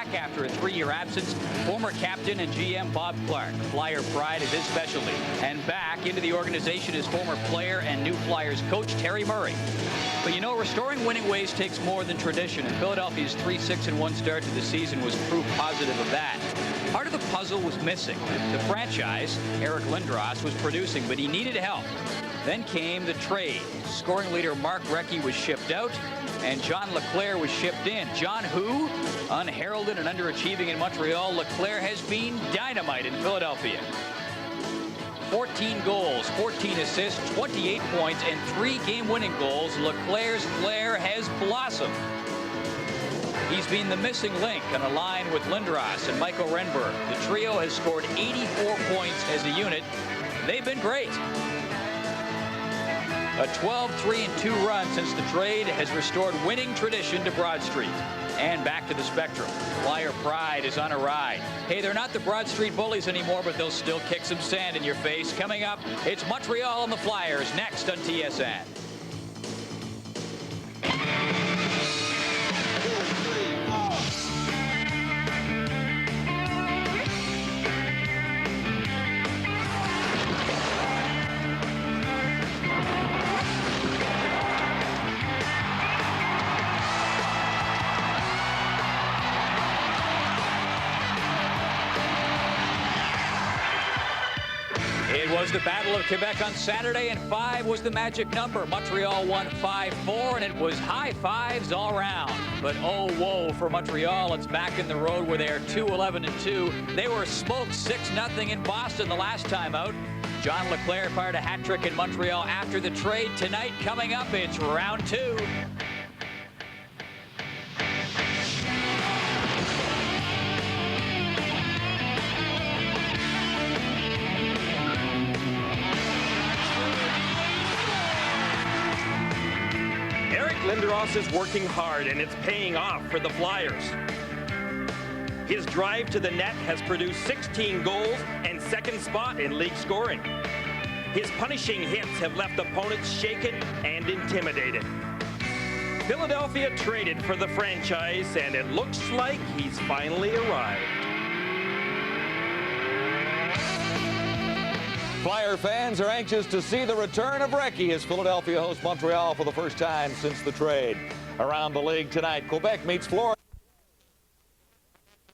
back after a 3-year absence. Former captain and GM Bob Clark. Flyer pride is his specialty. And back into the organization is former player and new Flyers coach Terry Murray. But you know, restoring winning ways takes more than tradition, and Philadelphia's 3-6-1 start to the season was proof positive of that. Part of the puzzle was missing. The franchise, Eric Lindros, was producing, but he needed help. Then came the trade. Scoring leader Mark Recchi was shipped out, and John LeClair was shipped in. John who? Unheralded and underachieving in Montreal, LeClair has been dynamite in Philadelphia. 14 goals, 14 assists, 28 points, and 3 game-winning goals. LeClair's flair has blossomed. He's been the missing link on a line with Lindros and Michael Renberg. The trio has scored 84 points as a unit. They've been great. A 12-3-2 run since the trade has restored winning tradition to Broad Street. And back to the Spectrum. Flyer pride is on a ride. Hey, they're not the Broad Street Bullies anymore, but they'll still kick some sand in your face. Coming up, it's Montreal and the Flyers next on TSN. It was the Battle of Quebec on Saturday, and 5 was the magic number. Montreal won 5-4, and it was high fives all around. But oh, woe for Montreal. It's back in the road where they're 2-11-2. They were smoked 6-0 in Boston the last time out. John LeClair fired a hat trick in Montreal after the trade. Tonight, coming up, it's round 2. Lindros is working hard, and it's paying off for the Flyers. His drive to the net has produced 16 goals and second spot in league scoring. His punishing hits have left opponents shaken and intimidated. Philadelphia traded for the franchise, and it looks like he's finally arrived. Flyer fans are anxious to see the return of Recchi as Philadelphia hosts Montreal for the first time since the trade. Around the league tonight, Quebec meets Florida.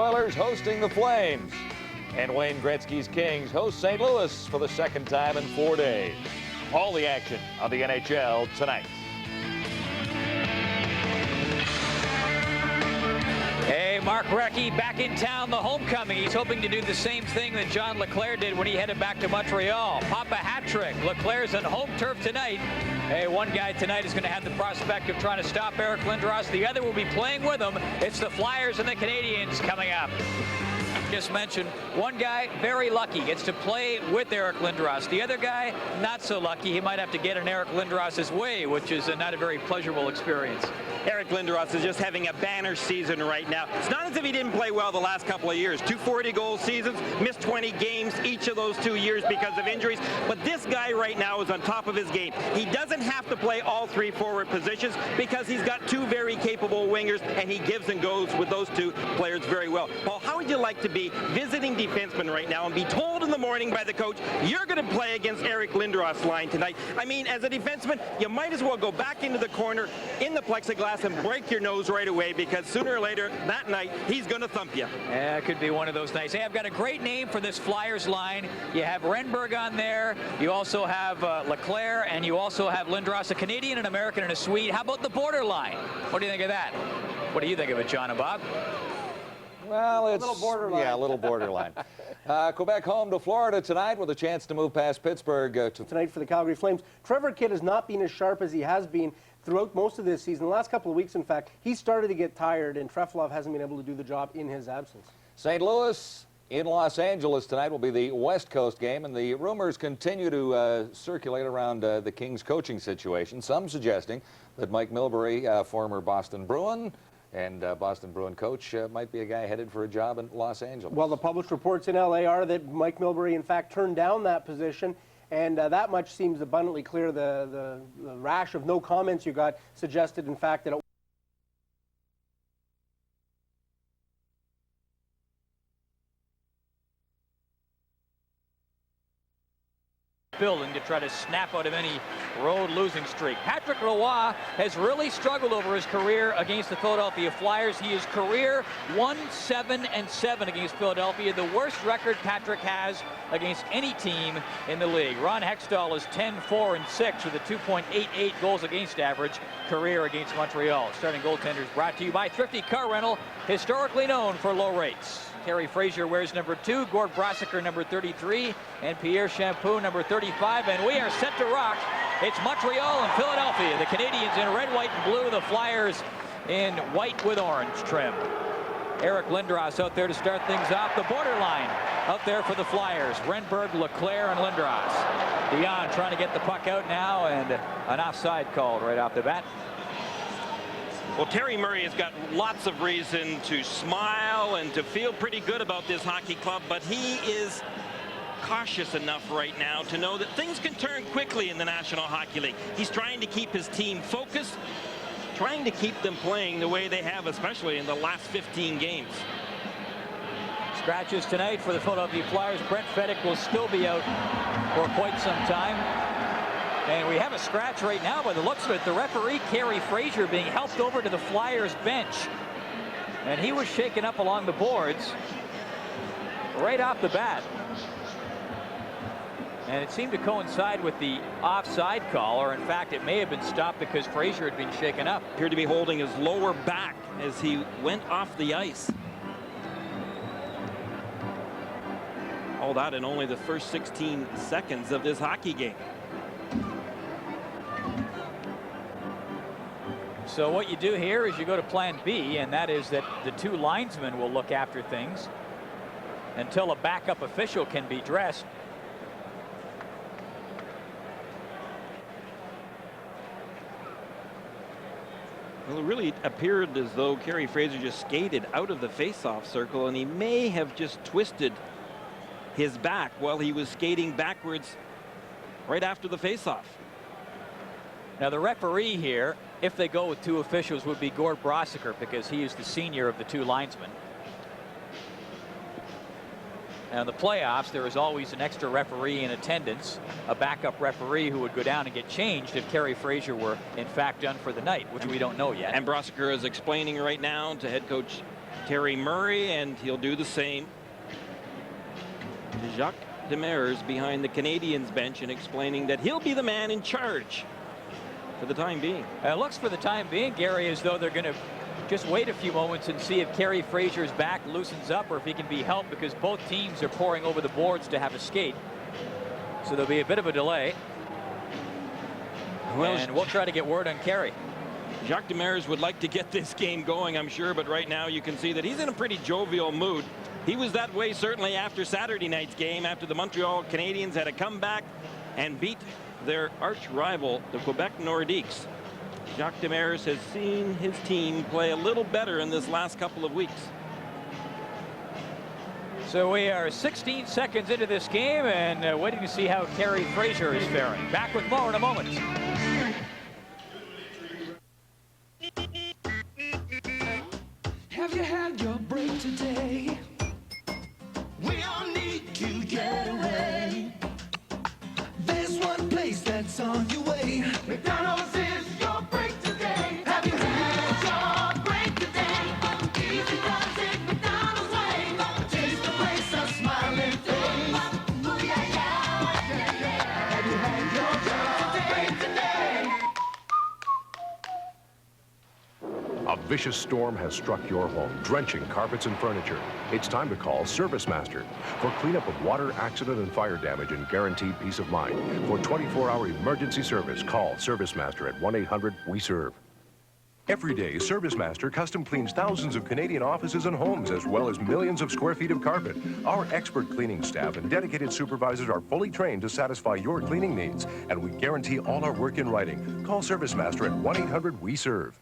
Oilers hosting the Flames. And Wayne Gretzky's Kings host St. Louis for the second time in 4 days. All the action on the NHL tonight. Hey, Mark Recchi back in town, the homecoming. He's hoping to do the same thing that John LeClair did when he headed back to Montreal. Pop a hat trick. LeClair's on home turf tonight. Hey, one guy tonight is going to have the prospect of trying to stop Eric Lindros. The other will be playing with him. It's the Flyers and the Canadiens coming up. Just mentioned, one guy, very lucky, gets to play with Eric Lindros. The other guy, not so lucky. He might have to get in Eric Lindros' way, which is not a very pleasurable experience. Eric Lindros is just having a banner season right now. It's not as if he didn't play well the last couple of years. 2 40-goal seasons, missed 20 games each of those 2 years because of injuries. But this guy right now is on top of his game. He doesn't have to play all 3 forward positions because he's got 2 very capable wingers, and he gives and goes with those 2 players very well. Paul, how would you like to be visiting defenseman right now and be told in the morning by the coach, you're going to play against Eric Lindros' line tonight? I mean, as a defenseman, you might as well go back into the corner in the plexiglass and break your nose right away, because sooner or later that night he's going to thump you. Yeah, it could be one of those nights. Hey, I've got a great name for this Flyers line. You have Renberg on there. You also have LeClair, and you also have Lindros, a Canadian, an American, and a Swede. How about the borderline? What do you think of that? What do you think of it, John and Bob? Well, it's a little borderline. Yeah, a little borderline. Quebec home to Florida tonight with a chance to move past Pittsburgh. Tonight for the Calgary Flames. Trevor Kidd has not been as sharp as he has been throughout most of this season. The last couple of weeks, in fact, he started to get tired, and Trefilov hasn't been able to do the job in his absence. St. Louis in Los Angeles tonight will be the West Coast game, and the rumors continue to circulate around the Kings coaching situation, some suggesting that Mike Milbury, former Boston Bruin, and Boston Bruin coach might be a guy headed for a job in Los Angeles. Well, the published reports in L.A. are that Mike Milbury, in fact, turned down that position, and that much seems abundantly clear. The rash of no comments you got suggested, in fact, that it building to try to snap out of any road losing streak. Patrick Roy has really struggled over his career against the Philadelphia Flyers. He is career 1-7-7 against Philadelphia, the worst record Patrick has against any team in the league. Ron Hextall is 10-4-6 with a 2.88 goals against average career against Montreal. Starting goaltenders brought to you by Thrifty Car Rental, historically known for low rates. Kerry Fraser wears number 2, Gord Brasiker number 33, and Pierre Champoux number 35, and we are set to rock. It's Montreal and Philadelphia. The Canadiens in red, white, and blue. The Flyers in white with orange trim. Eric Lindros out there to start things off. The borderline out there for the Flyers. Renberg, Leclerc, and Lindros. Dion trying to get the puck out now, and an offside called right off the bat. Well, Terry Murray has got lots of reason to smile and to feel pretty good about this hockey club, but he is cautious enough right now to know that things can turn quickly in the National Hockey League. He's trying to keep his team focused, trying to keep them playing the way they have, especially in the last 15 games. Scratches tonight for the Philadelphia Flyers. Brent Fedek will still be out for quite some time. And we have a scratch right now by the looks of it. The referee, Kerry Fraser, being helped over to the Flyers bench. And he was shaken up along the boards right off the bat. And it seemed to coincide with the offside call, or in fact it may have been stopped because Fraser had been shaken up. Appeared to be holding his lower back as he went off the ice. All that in only the first 16 seconds of this hockey game. So what you do here is you go to plan B, and that is that the 2 linesmen will look after things until a backup official can be dressed. Well, it really appeared as though Kerry Fraser just skated out of the face-off circle, and he may have just twisted his back while he was skating backwards right after the face-off. Now the referee here, if they go with 2 officials, would be Gord Brasiker, because he is the senior of the 2 linesmen. Now in the playoffs, there is always an extra referee in attendance, a backup referee who would go down and get changed if Kerry Fraser were in fact done for the night, which we don't know yet. And Brasiker is explaining right now to head coach Terry Murray, and he'll do the same to Jacques Demers behind the Canadiens bench, and explaining that he'll be the man in charge for the time being. It looks for the time being, Gary, as though they're going to just wait a few moments and see if Kerry Fraser's back loosens up or if he can be helped, because both teams are pouring over the boards to have a skate. So there'll be a bit of a delay. Well, and we'll try to get word on Kerry. Jacques Demers would like to get this game going, I'm sure, but right now you can see that he's in a pretty jovial mood. He was that way certainly after Saturday night's game, after the Montreal Canadiens had a comeback and beat their arch rival, the Quebec Nordiques. Jacques Demers has seen his team play a little better in this last couple of weeks. So we are 16 seconds into this game and waiting to see how Kerry Fraser is faring. Back with more in a moment. Have you had your break today? We all need to get away. There's one place that's on your way. McDonald's is your break today. Have you had your break today? Easy does it McDonald's way. Taste the place, a smiling face. Ooh, yeah, yeah, yeah, yeah. Have you had your break today? A vicious storm has struck your home, drenching carpets and furniture. It's time to call ServiceMaster for cleanup of water, accident, and fire damage and guaranteed peace of mind. For 24-hour emergency service, call ServiceMaster at 1-800-WE-SERVE. Every day, ServiceMaster custom cleans thousands of Canadian offices and homes, as well as millions of square feet of carpet. Our expert cleaning staff and dedicated supervisors are fully trained to satisfy your cleaning needs, and we guarantee all our work in writing. Call ServiceMaster at 1-800-WE-SERVE.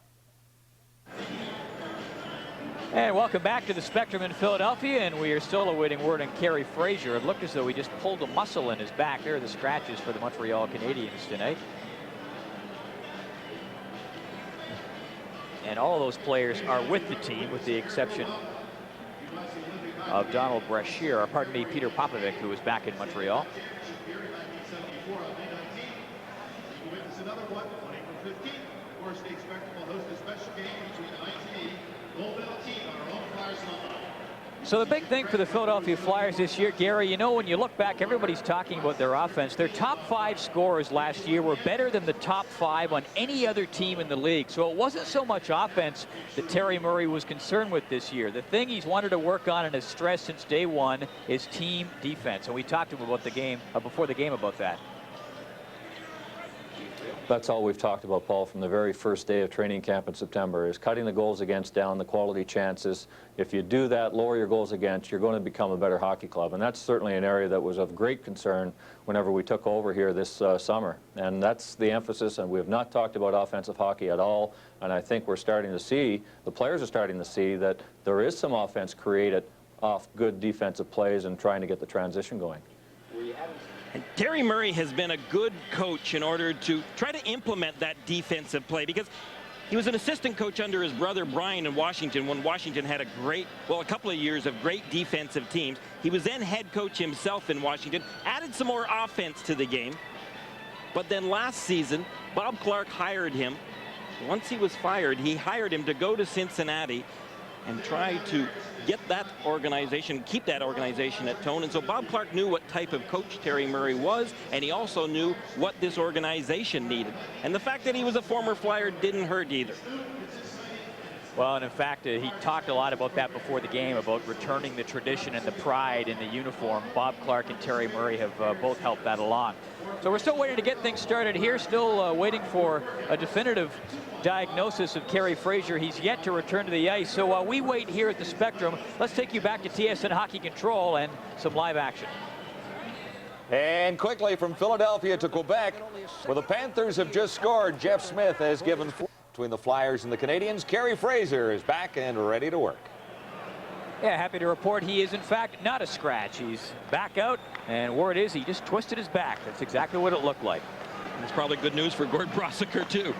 And welcome back to the Spectrum in Philadelphia, and we are still awaiting word on Kerry Fraser. It looked as though he just pulled a muscle in his back. There are the scratches for the Montreal Canadiens tonight. And all of those players are with the team, with the exception of Donald Brashear, or pardon me, Peter Popovic, who is back in Montreal. So the big thing for the Philadelphia Flyers this year, Gary, you know, when you look back, everybody's talking about their offense. Their top 5 scorers last year were better than the top 5 on any other team in the league. So it wasn't so much offense that Terry Murray was concerned with this year. The thing he's wanted to work on and has stressed since day one is team defense. And we talked to him about the game, before the game about that. That's all we've talked about, Paul, from the very first day of training camp in September, is cutting the goals against down, the quality chances. If you do that, lower your goals against, you're going to become a better hockey club. And that's certainly an area that was of great concern whenever we took over here this summer. And that's the emphasis, and we have not talked about offensive hockey at all. And I think we're starting to see, the players are starting to see, that there is some offense created off good defensive plays and trying to get the transition going. And Terry Murray has been a good coach in order to try to implement that defensive play, because he was an assistant coach under his brother Brian in Washington when Washington had a couple of years of great defensive teams. He was then head coach himself in Washington, added some more offense to the game. But then last season, Bob Clark hired him. Once he was fired, he hired him to go to Cincinnati and try to get that organization, keep that organization at tone. And so Bob Clark knew what type of coach Terry Murray was, and he also knew what this organization needed. And the fact that he was a former Flyer didn't hurt either. Well, and in fact, he talked a lot about that before the game, about returning the tradition and the pride in the uniform. Bob Clark and Terry Murray have both helped that along. So we're still waiting to get things started here, still waiting for a definitive diagnosis of Kerry Fraser. He's yet to return to the ice. So while we wait here at the Spectrum, let's take you back to TSN Hockey Control and some live action. And quickly from Philadelphia to Quebec, where the Panthers have just scored. Jeff Smith has given 4 between the Flyers and the Canadiens. Kerry Fraser is back and ready to work. Yeah, happy to report he is in fact not a scratch. He's back out, and word is he just twisted his back. That's exactly what it looked like. And it's probably good news for Gord Brosiker too.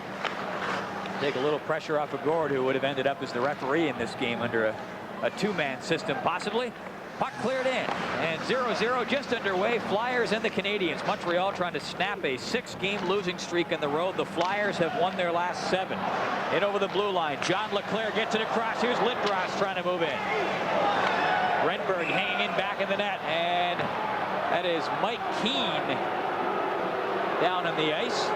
Take a little pressure off of Gord, who would have ended up as the referee in this game under a two-man system possibly. Puck cleared in, and 0-0 just underway. Flyers and the Canadiens. Montreal trying to snap a 6-game losing streak on the road. The Flyers have won their last 7. In over the blue line, John LeClair gets it across. Here's Lindros trying to move in. Renberg hanging in back in the net, and that is Mike Keane down on the ice.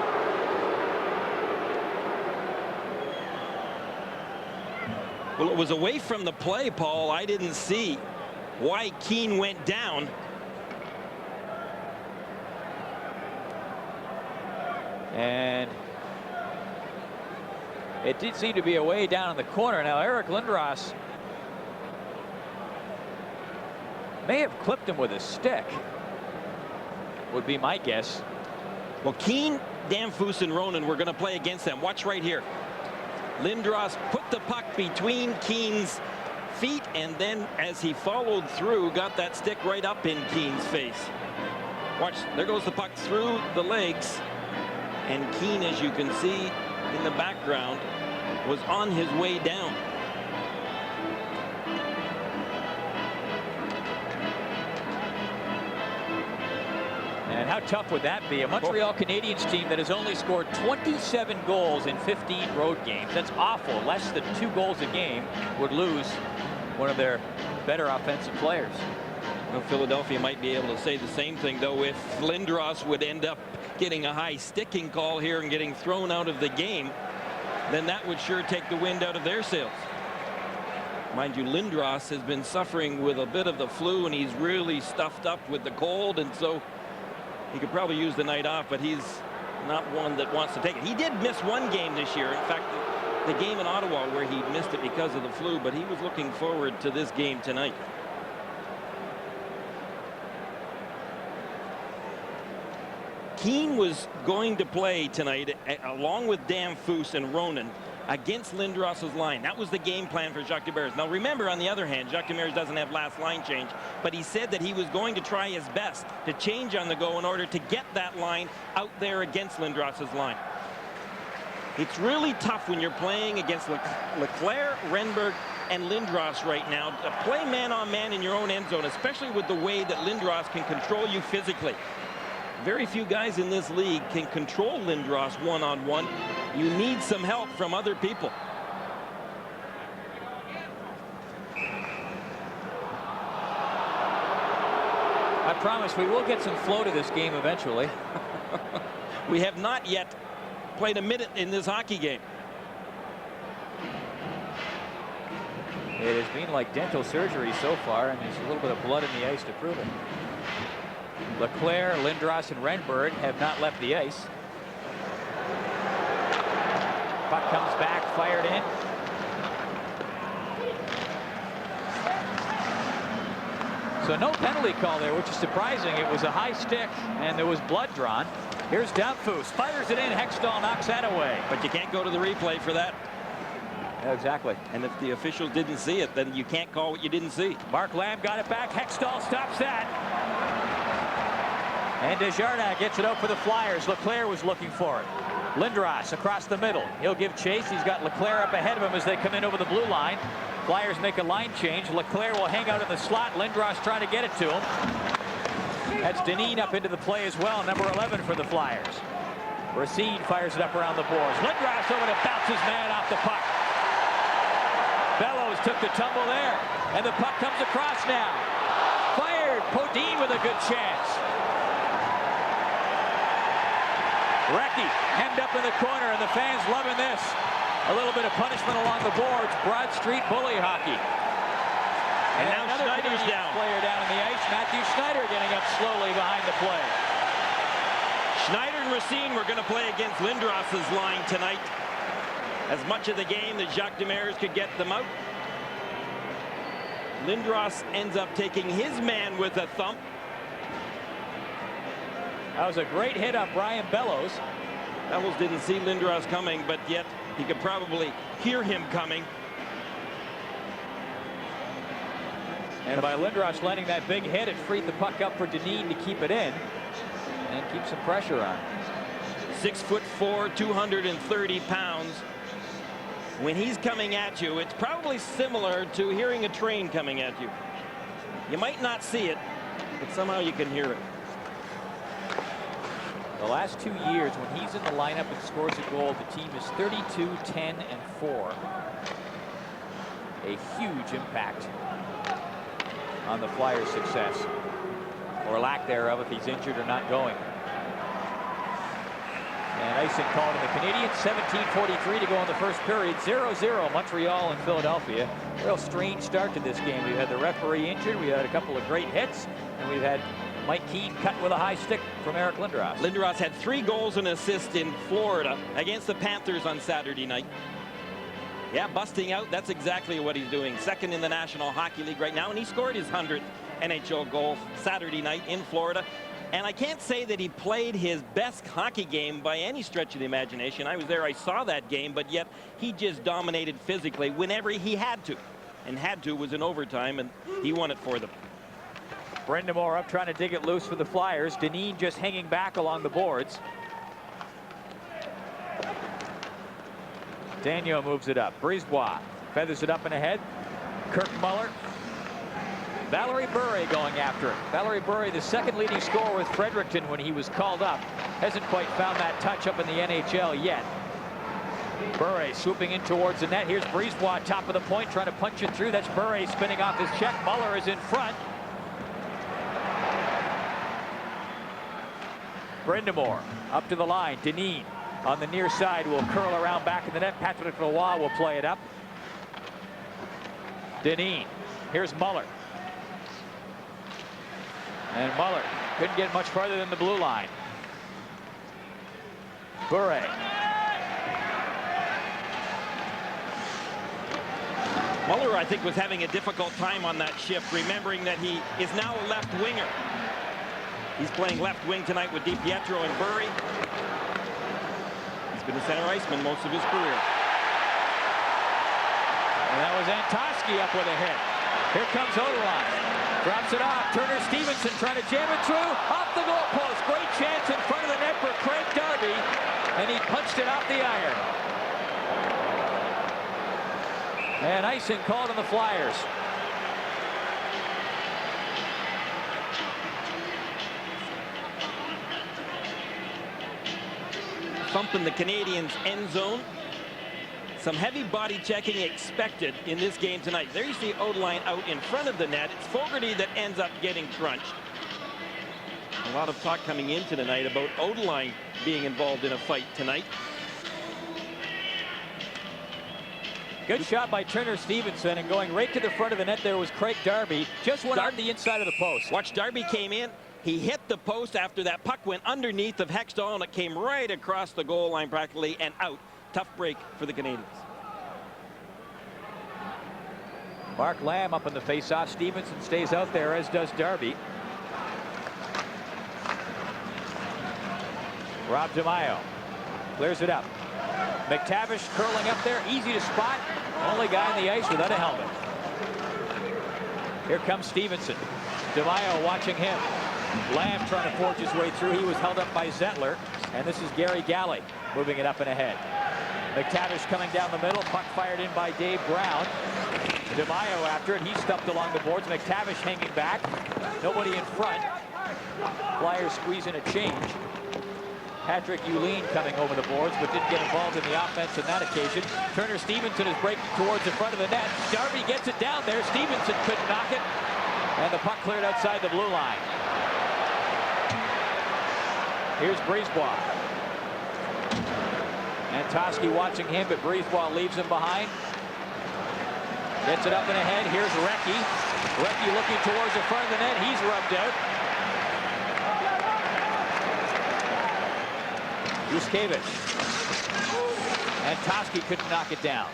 Well, it was away from the play, Paul. I didn't see why Keane went down. And it did seem to be away down in the corner. Now Eric Lindros may have clipped him with a stick, would be my guess. Well, Keane, Danfus, and Ronan were going to play against them. Watch right here. Lindros put the puck between Keane's feet, and then as he followed through, got that stick right up in Keane's face. Watch, there goes the puck through the legs, and Keane, as you can see in the background, was on his way down. And how tough would that be? A Montreal Canadiens team that has only scored 27 goals in 15 road games. That's awful. Less than 2 goals a game would lose one of their better offensive players. Well, Philadelphia might be able to say the same thing, though, if Lindros would end up getting a high sticking call here and getting thrown out of the game, then that would sure take the wind out of their sails. Mind you, Lindros has been suffering with a bit of the flu, and he's really stuffed up with the cold, and so he could probably use the night off, but he's not one that wants to take it. He did miss one game this year. In fact, the game in Ottawa where he missed it because of the flu, but he was looking forward to this game tonight. Keane was going to play tonight along with Danfus and Ronan against Lindros's line. That was the game plan for Jacques Demers. Now remember, on the other hand, Jacques Demers doesn't have last line change, but he said that he was going to try his best to change on the go in order to get that line out there against Lindros's line. It's really tough when you're playing against Leclerc, Renberg, and Lindros right now to play man-on-man in your own end zone, especially with the way that Lindros can control you physically. Very few guys in this league can control Lindros one-on-one. You need some help from other people. promise we will get some flow to this game eventually. We have not yet played a minute in this hockey game. It has been like dental surgery so far, and there's a little bit of blood in the ice to prove it. Leclerc, Lindros, and Renberg have not left the ice. Puck comes back, fired in. So no penalty call there, which is surprising. It was a high stick, and there was blood drawn. Here's Dumfus, fires it in. Hextall knocks that away. But you can't go to the replay for that. Yeah, exactly. And if the officials didn't see it, then you can't call what you didn't see. Mark Lamb got it back. Hextall stops that. And Desjardins gets it out for the Flyers. Leclerc was looking for it. Lindros across the middle. He'll give chase. He's got Leclerc up ahead of him as they come in over the blue line. Flyers make a line change. Leclerc will hang out in the slot. Lindros trying to get it to him. That's Dineen up into the play as well, number 11 for the Flyers. Racine fires it up around the boards. Lindros over to bounce his man off the puck. Bellows took the tumble there, and the puck comes across now. Fired. Podine with a good chance. Recchi hemmed up in the corner, and the fans loving this. A little bit of punishment along the boards. Broad Street bully hockey. And now Schneider's down. Player down on the ice. Matthew Schneider getting up slowly behind the play. Schneider and Racine were going to play against Lindros' line tonight. As much of the game that Jacques Demers could get them out. Lindros ends up taking his man with a thump. That was a great hit on Brian Bellows. Bellows didn't see Lindros coming, but yet he could probably hear him coming. And by Lindros letting that big hit, it freed the puck up for Dineen to keep it in and keep some pressure on. 6'4", 230 pounds. When he's coming at you, it's probably similar to hearing a train coming at you. You might not see it, but somehow you can hear it. The last 2 years, when he's in the lineup and scores a goal, the team is 32, 10, and 4. A huge impact on the Flyers' success, or lack thereof if he's injured or not going. And icing called in the Canadiens. 17:43 to go in the first period. 0-0 Montreal and Philadelphia. Real strange start to this game. We've had the referee injured. We had a couple of great hits, and we've had Mike Keane cut with a high stick from Eric Lindros. Lindros had 3 goals and assists in Florida against the Panthers on Saturday night. Yeah, busting out, that's exactly what he's doing. Second in the National Hockey League right now, and he scored his 100th NHL goal Saturday night in Florida. And I can't say that he played his best hockey game by any stretch of the imagination. I was there, I saw that game, but yet he just dominated physically whenever he had to. And had to was in overtime, and he won it for them. Brindamore up trying to dig it loose for the Flyers. Dineen just hanging back along the boards. Daniel moves it up. Brisebois feathers it up and ahead. Kirk Muller. Valerie Bure going after it. Valerie Bure, the second leading scorer with Fredericton when he was called up. Hasn't quite found that touch up in the NHL yet. Bure swooping in towards the net. Here's Brisebois, top of the point, trying to punch it through. That's Bure spinning off his check. Muller is in front. Brindamore up to the line. Dineen on the near side will curl around back in the net. Patrick Roy will play it up. Dineen. Here's Muller. And Muller couldn't get much farther than the blue line. Bure. Muller, I think, was having a difficult time on that shift, remembering that he is now a left winger. He's playing left wing tonight with DiPietro and Bure. He's been a center iceman most of his career. And that was Antosky up with a hit. Here comes Odeline. Drops it off. Turner Stevenson trying to jam it through. Off the goalpost. Great chance in front of the net for Craig Darby. And he punched it off the iron. And icing called on the Flyers. Thump in the Canadiens' end zone. Some heavy body checking expected in this game tonight. There you see Odeline out in front of the net. It's Fogarty that ends up getting crunched. A lot of talk coming into tonight about O-line being involved in a fight tonight. Good shot by Turner Stevenson, and going right to the front of the net there was Craig Darby. Just went on the inside of the post. Watch, Darby came in. He hit the post after that puck went underneath of Hextall, and it came right across the goal line practically and out. Tough break for the Canadiens. Mark Lamb up in the faceoff. Stevenson stays out there, as does Darby. Rob DeMaio clears it up. McTavish curling up there, easy to spot. Only guy on the ice without a helmet. Here comes Stevenson. DeMaio watching him. Lamb trying to forge his way through. He was held up by Zettler. And this is Gary Galley moving it up and ahead. McTavish coming down the middle. Puck fired in by Dave Brown. DeMaio after it. He's stumped along the boards. McTavish hanging back. Nobody in front. Flyers squeezing a change. Patrick Uline coming over the boards, but didn't get involved in the offense on that occasion. Turner Stevenson is breaking towards the front of the net. Darby gets it down there. Stevenson couldn't knock it. And the puck cleared outside the blue line. Here's Brisebois. And Toski watching him, but Brisebois leaves him behind. Gets it up and ahead. Here's Recchi. Recchi looking towards the front of the net. He's rubbed out. Yuskevich. And Toski couldn't knock it down.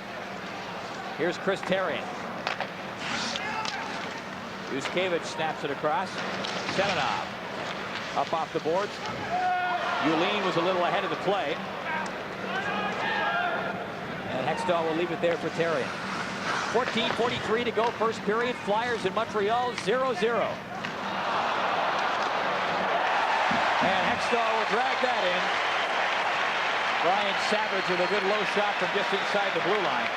Here's Chris Therien. Yuskevich snaps it across. Semenov up off the boards. Uline was a little ahead of the play. And Hextall will leave it there for Therien. 14:43 to go, first period. Flyers in Montreal 0-0. And Hextall will drag that in. Brian Savage with a good low shot from just inside the blue line.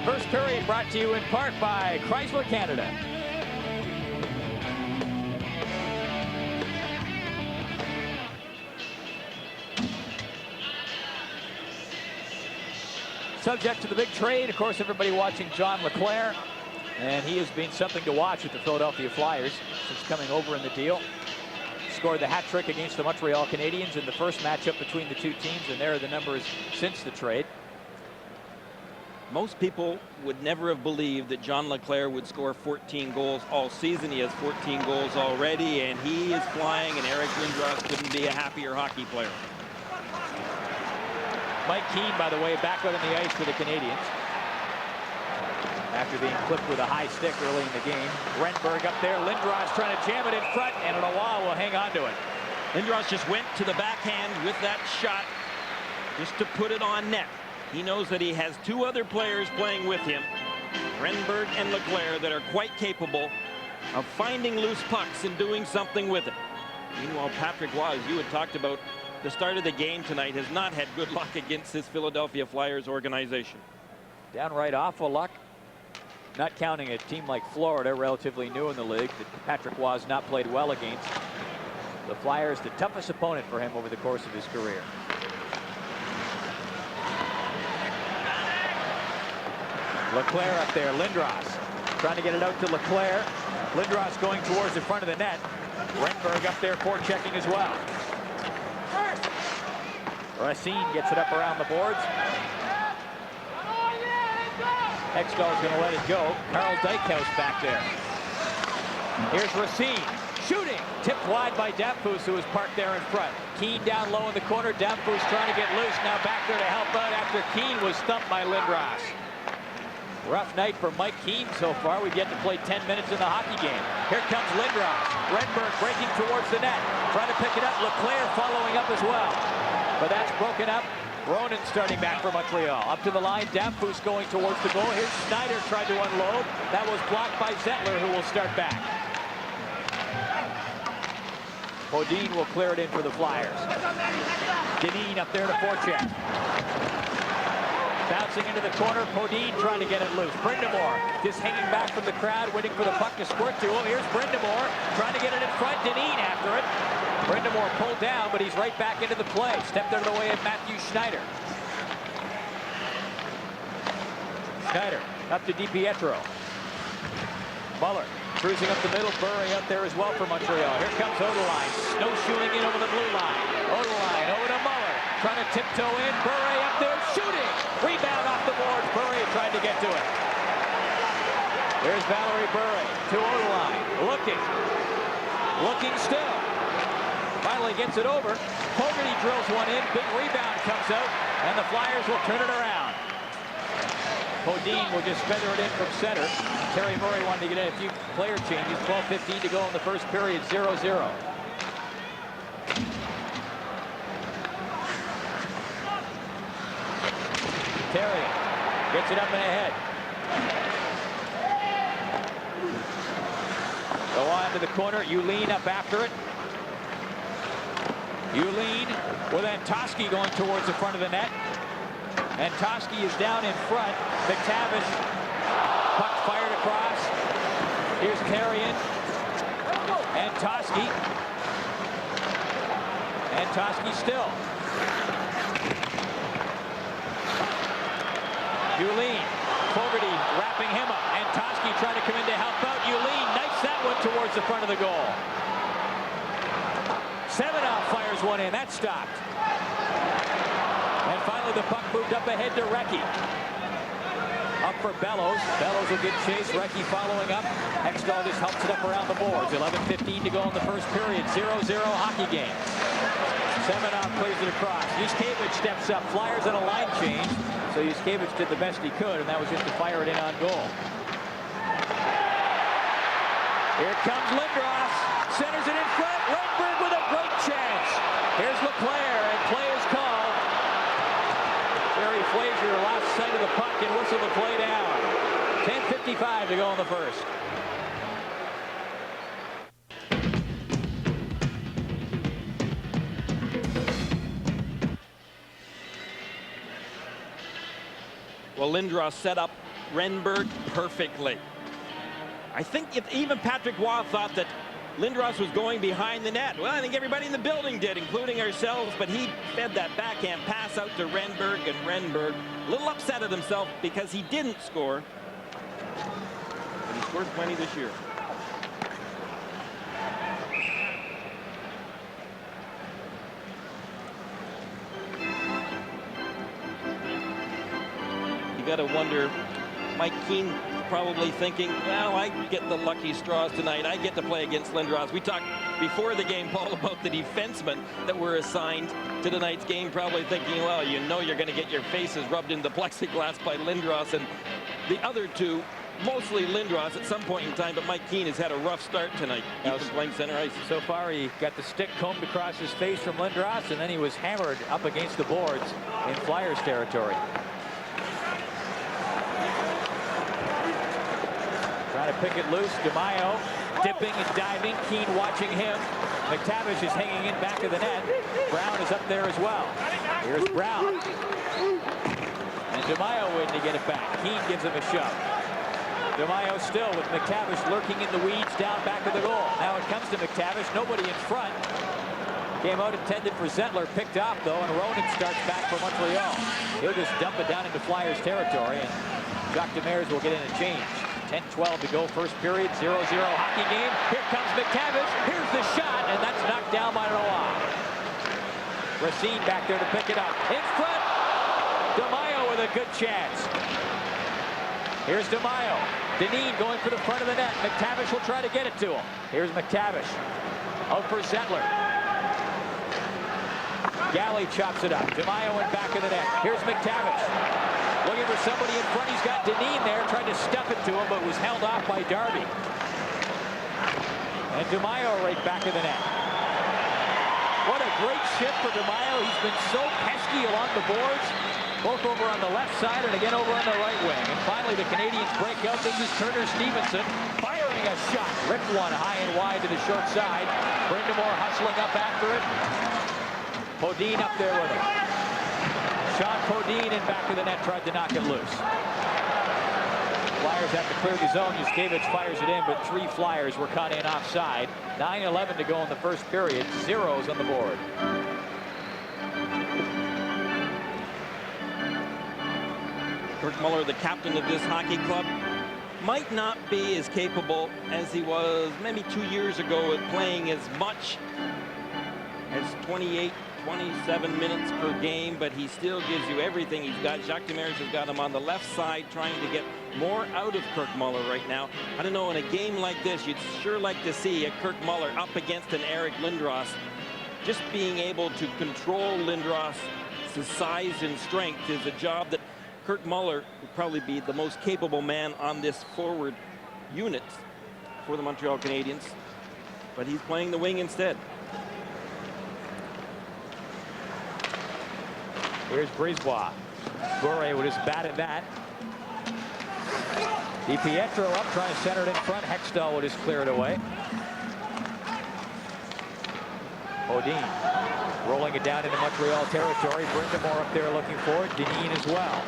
First period brought to you in part by Chrysler Canada. Subject to the big trade, of course, everybody watching John LeClair. And he has been something to watch with the Philadelphia Flyers since coming over in the deal. Scored the hat trick against the Montreal Canadiens in the first matchup between the two teams, and there are the numbers since the trade. Most people would never have believed that John LeClair would score 14 goals all season. He has 14 goals already, and he is flying, and Eric Lindros couldn't be a happier hockey player. Mike Keane, by the way, back out on the ice for the Canadiens. After being clipped with a high stick early in the game. Renberg up there. Lindros trying to jam it in front, and Ottawa will hang on to it. Lindros just went to the backhand with that shot just to put it on net. He knows that he has two other players playing with him, Renberg and LeClair, that are quite capable of finding loose pucks and doing something with it. Meanwhile, Patrick Roy, as you had talked about the start of the game tonight, has not had good luck against this Philadelphia Flyers organization. Downright awful luck. Not counting a team like Florida, relatively new in the league, that Patrick Roy has not played well against. The Flyers, the toughest opponent for him over the course of his career. LeClair up there. Lindros trying to get it out to LeClair. Lindros going towards the front of the net. Renberg up there forechecking as well. Racine gets it up around the boards. Hextall's going to let it go. Carl Dykhouse back there. Here's Racine shooting. Tipped wide by Damphus, who was parked there in front. Keane down low in the corner. Damphus trying to get loose. Now back there to help out after Keane was stumped by Lindros. Rough night for Mike Keane so far. We've yet to play 10 minutes in the hockey game. Here comes Lindros. Renberg breaking towards the net. Trying to pick it up. LeClair following up as well. But that's broken up. Ronan starting back for Montreal. Up to the line. Damphus going towards the goal. Here's Schneider tried to unload. That was blocked by Zettler, who will start back. Bodine will clear it in for the Flyers. Dineen up there to forecheck. Bouncing into the corner. Bodine trying to get it loose. Brindamore just hanging back from the crowd, waiting for the puck to squirt to him. Here's Brindamore trying to get it in front. Dineen after it. Brindamore pulled down, but he's right back into the play. Stepped out of the way of Matthew Schneider. Schneider Up to DiPietro. Muller cruising up the middle. Burry out there as well for Montreal. Here comes Odeline. Snowshoeing in over the blue line. Odeline over to Muller. Trying to tiptoe in. Burry up there shooting. Rebound off the boards. Burry tried to get to it. There's Valerie Burry to Odeline. Looking still. Finally gets it over. Fogarty drills one in. Big rebound comes out. And the Flyers will turn it around. Bodine will just feather it in from center. Terry Murray wanted to get in a few player changes. 12:15 to go in the first period. 0-0. Terry gets it up and ahead. Go on to the corner. Uline up after it. Uline with Antosky going towards the front of the net. Antosky is down in front. McTavish. Puck fired across. Here's Carrion. Antosky. Antosky still. Uline. Fogarty wrapping him up. Antosky trying to come in to help out. Uline knifes that one towards the front of the goal. Semenoff fires one in. That stopped. And finally the puck moved up ahead to Recchi. Up for Bellows. Bellows will get chased. Recchi following up. Hextall just helps it up around the boards. 11:15 to go in the first period. 0-0 hockey game. Semenoff plays it across. Yuskevich steps up. Flyers on a line change. So Yuskevich did the best he could, and that was just to fire it in on goal. Here comes Lindros. Centers it in front. Redberg with a great chance. Here's LeClaire, and play is called. Barry Frazier lost sight of the puck and whistled the play down. 10:55 to go in the first. Well, Lindros set up Renberg perfectly. I think if even Patrick Waugh thought that Lindros was going behind the net. Well, I think everybody in the building did, including ourselves, but he fed that backhand pass out to Renberg, and Renberg a little upset at himself because he didn't score. But he scored plenty this year. You got to wonder, Mike Keane probably thinking, well, I get the lucky straws tonight. I get to play against Lindros. We talked before the game, Paul, about the defensemen that were assigned to tonight's game, probably thinking, well, you know you're going to get your faces rubbed into plexiglass by Lindros. And the other two, mostly Lindros at some point in time, but Mike Keane has had a rough start tonight. He's been playing center ice. So far, he got the stick combed across his face from Lindros, and then he was hammered up against the boards in Flyers territory. Trying to pick it loose. DeMaio dipping and diving. Keane watching him. McTavish is hanging in back of the net. Brown is up there as well. Here's Brown. And DeMaio waiting to get it back. Keane gives him a shove. DeMaio still with McTavish lurking in the weeds down back of the goal. Now it comes to McTavish. Nobody in front. Came out intended for Zettler. Picked off though, and Ronan starts back for Montreal. He'll just dump it down into Flyers territory, and Jacques Demers will get in a change. 10-12 to go, first period, 0-0 hockey game. Here comes McTavish. Here's the shot, and that's knocked down by Noah. Racine back there to pick it up. In front, DeMaio with a good chance. Here's DeMaio. Deneen going for the front of the net. McTavish will try to get it to him. Here's McTavish. Out for Zettler. Galley chops it up. DeMaio in back of the net. Here's McTavish. Looking for somebody in front. He's got Deneen there, tried to stuff it to him, but was held off by Darby. And DeMaio right back of the net. What a great shift for DeMaio. He's been so pesky along the boards, both over on the left side and again over on the right wing. And finally, the Canadiens break out. This is Turner Stevenson firing a shot. Ripped one high and wide to the short side. Brindamore hustling up after it. Podine up there with him. Sean Podine in back of the net, tried to knock it loose. Flyers have to clear the zone. Yuskevich fires it in, but 3 Flyers were caught in offside. 9:11 to go in the first period. Zeros on the board. Kirk Muller, the captain of this hockey club, might not be as capable as he was maybe 2 years ago at playing as much as 28, 27 minutes per game, but he still gives you everything. He's got Jacques Demers has got him on the left side trying to get more out of Kirk Muller right now. I don't know, in a game like this, you'd sure like to see a Kirk Muller up against an Eric Lindros. Just being able to control Lindros' size and strength is a job that Kirk Muller would probably be the most capable man on this forward unit for the Montreal Canadiens, but he's playing the wing instead. Here's Brisebois. Bure with his bat at that. DiPietro up, trying to center it in front. Hextall would just clear it away. Odin rolling it down into Montreal territory. Brindamore up there looking for it. Dineen as well.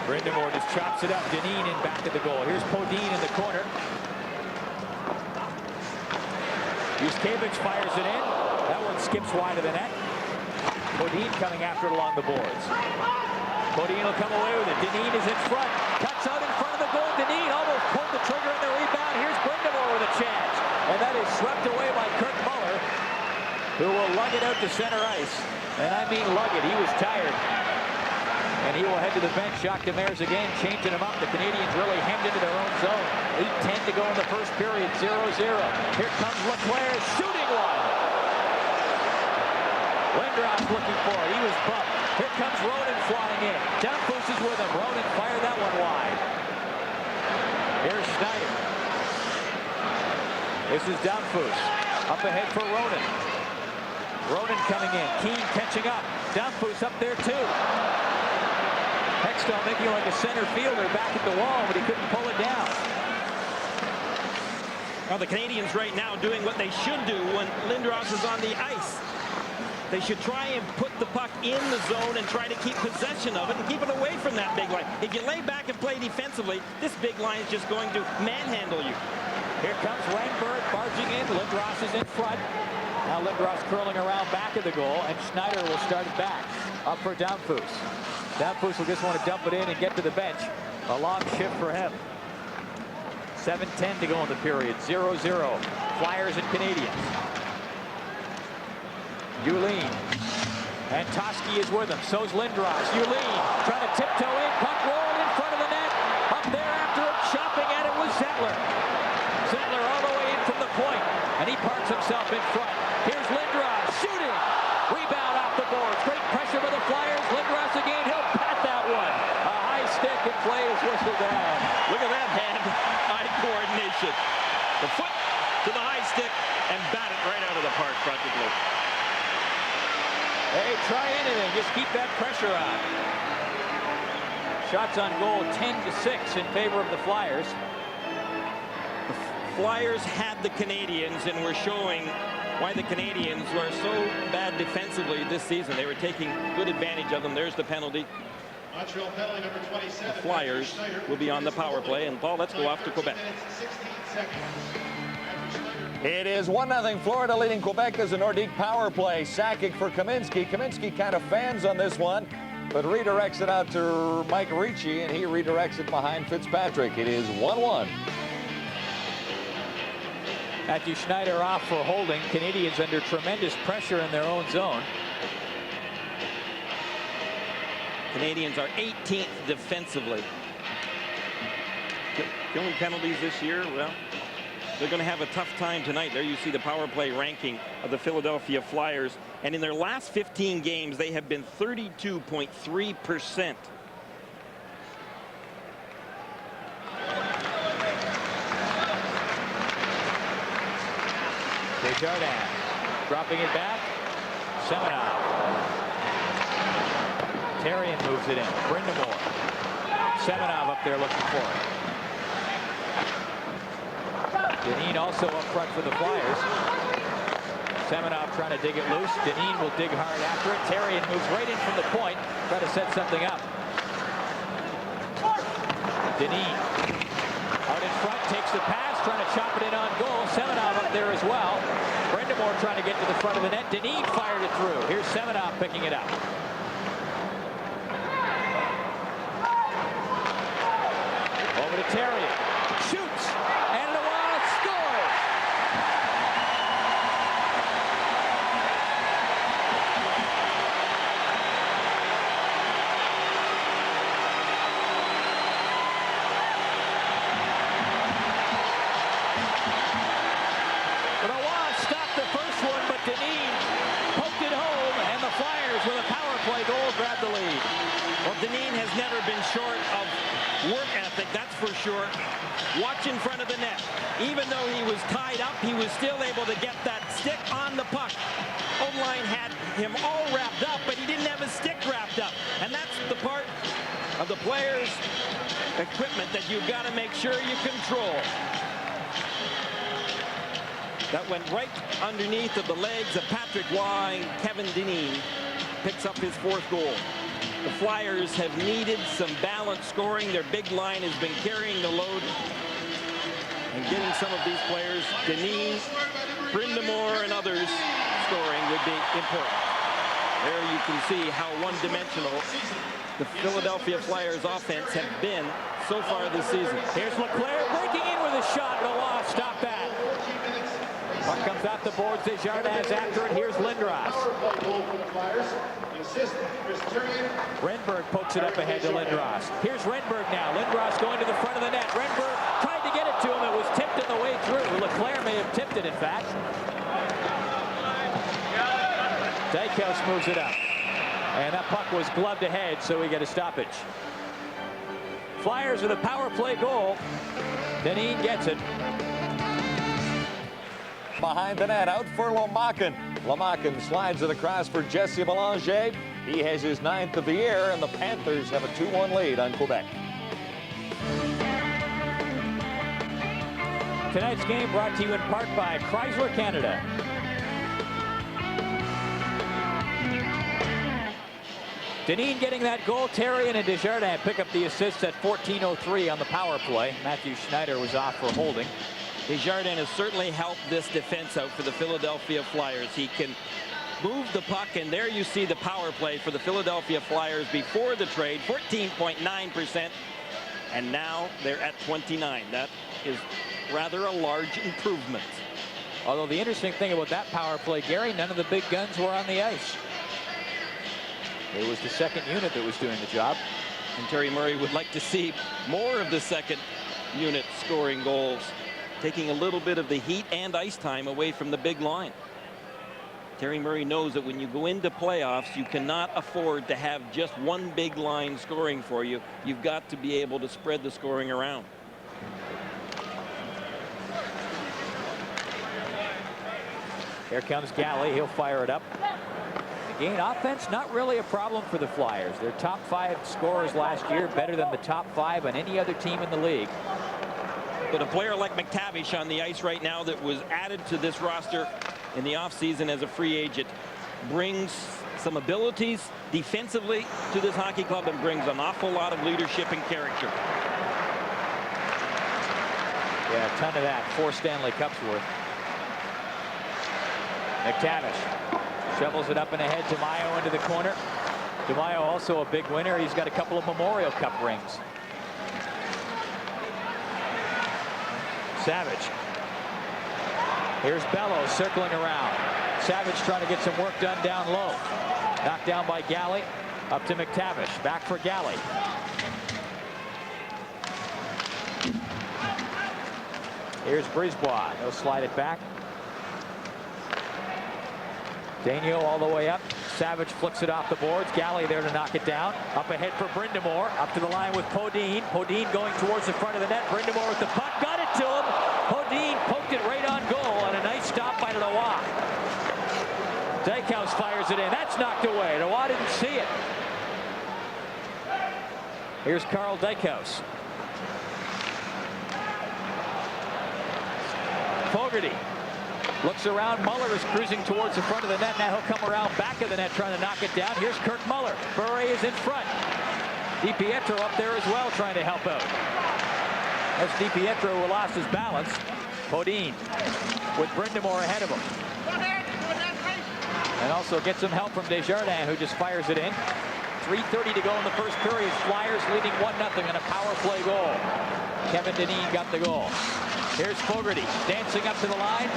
Brindamore just chops it up. Dineen in back of the goal. Here's Podine in the corner. Yuskevich fires it in. That one skips wide of the net. Podine coming after it along the boards. Podine will come away with it. Dineen is in front. Cuts out in front of the goal. Dineen almost pulled the trigger on the rebound. Here's Brindamore with a chance. And that is swept away by Kirk Muller, who will lug it out to center ice. And I mean lug it. He was tired. And he will head to the bench. Jacques Demers again changing him up. The Canadiens really hemmed into their own zone. 8:10 to go in the first period. 0-0. Here comes Leclerc shooting one. Lindros looking for it. He was bumped. Here comes Ronan flying in. Dumfus is with him. Ronan fired that one wide. Here's Schneider. This is Dumfus. Up ahead for Ronan. Ronan coming in. Keane catching up. Dumfus up there too. Hextall making like a center fielder back at the wall, but he couldn't pull it down. Well, the Canadiens right now doing what they should do when Lindros is on the ice. They should try and put the puck in the zone and try to keep possession of it and keep it away from that big line. If you lay back and play defensively, this big line is just going to manhandle you. Here comes Langberg barging in. Lindros is in front. Now Lindros curling around back of the goal, and Schneider will start it back. Up for Dumfus. Dumfus will just want to dump it in and get to the bench. A long shift for him. 7:10 to go in the period. 0-0. Flyers and Canadiens. Yulin. And Toski is with him. So's Lindros. Yulin trying to tiptoe in. Puck rolled in front of the net. Up there after it. Chopping at it was Zettler. Zettler all the way in from the point. And he parks himself in front. Here's Lindros shooting. Rebound off the boards. Great pressure by the Flyers. Lindros again. He'll pat that one. A high stick and play is whistled down. Look at that hand-eye coordination. The foot to the high stick and bat it right out of the park practically. Hey, try anything. Just keep that pressure on. Shots on goal 10-6 in favor of the Flyers. The Flyers had the Canadiens and were showing why the Canadiens were so bad defensively this season. They were taking good advantage of them. There's the penalty. Montreal penalty number 27. The Flyers will be on the power play. And Paul, let's go off to Quebec. It is 1-0 Florida leading Quebec as a Nordique power play. Sakic for Kaminski. Kaminski kind of fans on this one, but redirects it out to Mike Ricci, and he redirects it behind Fitzpatrick. It is 1-1. Matthew Schneider off for holding. Canadiens under tremendous pressure in their own zone. Canadiens are 18th defensively. Killing penalties this year, well, they're going to have a tough time tonight. There you see the power play ranking of the Philadelphia Flyers. And in their last 15 games, they have been 32.3%. Desjardins dropping it back. Semenov. Therrien moves it in. Brindamore. Semenov up there looking for it. Dineen also up front for the Flyers. Semenov trying to dig it loose. Dineen will dig hard after it. Therrien moves right in from the point, try to set something up. Dineen out in front, takes the pass, trying to chop it in on goal. Semenov up there as well. Brindamore trying to get to the front of the net. Dineen fired it through. Here's Semenov picking it up. Over to Terrien. Shoots. And Noah scores. Noah stopped the first one, but Dineen poked it home, and the Flyers with a power play goal grab the lead. Well, Dineen has never been short of work ethic, that's for sure. Watch in front of the net. Even though he was tied up, he was still able to get that stick on the puck. O-line had him all wrapped up, but he didn't have his stick wrapped up. And that's the part of the player's equipment that you've got to make sure you control. That went right underneath of the legs of Patrick Waugh, and Kevin Dineen picks up his 4th goal. The Flyers have needed some balanced scoring. Their big line has been carrying the load and getting some of these players, Dineen, Brind'Amour, and others, scoring would be important. There you can see how one-dimensional the Philadelphia Flyers offense have been so far this season. Here's Leclerc breaking in with a shot. Noah, stop that. Puck comes off the boards. Desjardins after it. Here's Lindros. Renberg pokes it up ahead to Lindros. Here's Renberg now. Lindros going to the front of the net. Renberg tried to get it to him. It was tipped on the way through. Leclerc may have tipped it, in fact. Dykhouse moves it up. And that puck was gloved ahead, so we get a stoppage. Flyers with a power play goal. Dineen gets it. Behind the net, out for Lamakin. Lamakin slides it across for Jesse Belanger. He has his 9th of the year, and the Panthers have a 2-1 lead on Quebec. Tonight's game brought to you in part by Chrysler Canada. Dineen getting that goal. Terrien and Desjardins pick up the assists at 14:03 on the power play. Matthew Schneider was off for holding. Desjardins has certainly helped this defense out for the Philadelphia Flyers. He can move the puck, and there you see the power play for the Philadelphia Flyers before the trade, 14.9%, and now they're at 29. That is rather a large improvement. Although the interesting thing about that power play, Gary, none of the big guns were on the ice. It was the second unit that was doing the job. And Terry Murray would like to see more of the second unit scoring goals, taking a little bit of the heat and ice time away from the big line. Terry Murray knows that when you go into playoffs, you cannot afford to have just one big line scoring for you. You've got to be able to spread the scoring around. Here comes Galley. He'll fire it up. Again, offense not really a problem for the Flyers. Their top 5 scorers last year, better than the top 5 on any other team in the league. But a player like McTavish on the ice right now that was added to this roster in the offseason as a free agent brings some abilities defensively to this hockey club and brings an awful lot of leadership and character. Yeah, a ton of that. 4 Stanley Cups worth. McTavish shovels it up and ahead. DeMaio into the corner. DeMaio also a big winner. He's got a couple of Memorial Cup rings. Savage. Here's Bellows circling around. Savage trying to get some work done down low. Knocked down by Galley. Up to McTavish. Back for Galley. Here's Brisebois. He'll slide it back. Daigneault all the way up. Savage flicks it off the boards. Galley there to knock it down. Up ahead for Brind'Amour. Up to the line with Podine. Podine going towards the front of the net. Brind'Amour with the puck. Got it to him. Podine poked it right on goal. And a nice stop by Noah. Dykhouse fires it in. That's knocked away. Noah didn't see it. Here's Carl Dykhouse. Fogarty looks around. Muller is cruising towards the front of the net. Now he'll come around back of the net trying to knock it down. Here's Kirk Muller. Bure is in front. DiPietro up there as well trying to help out. That's DiPietro who lost his balance. Podine with Brind'Amour ahead of him. And also gets some help from Desjardins, who just fires it in. 3:30 to go in the first period. Flyers leading 1-0 on a power play goal. Kevin Dineen got the goal. Here's Fogarty dancing up to the line.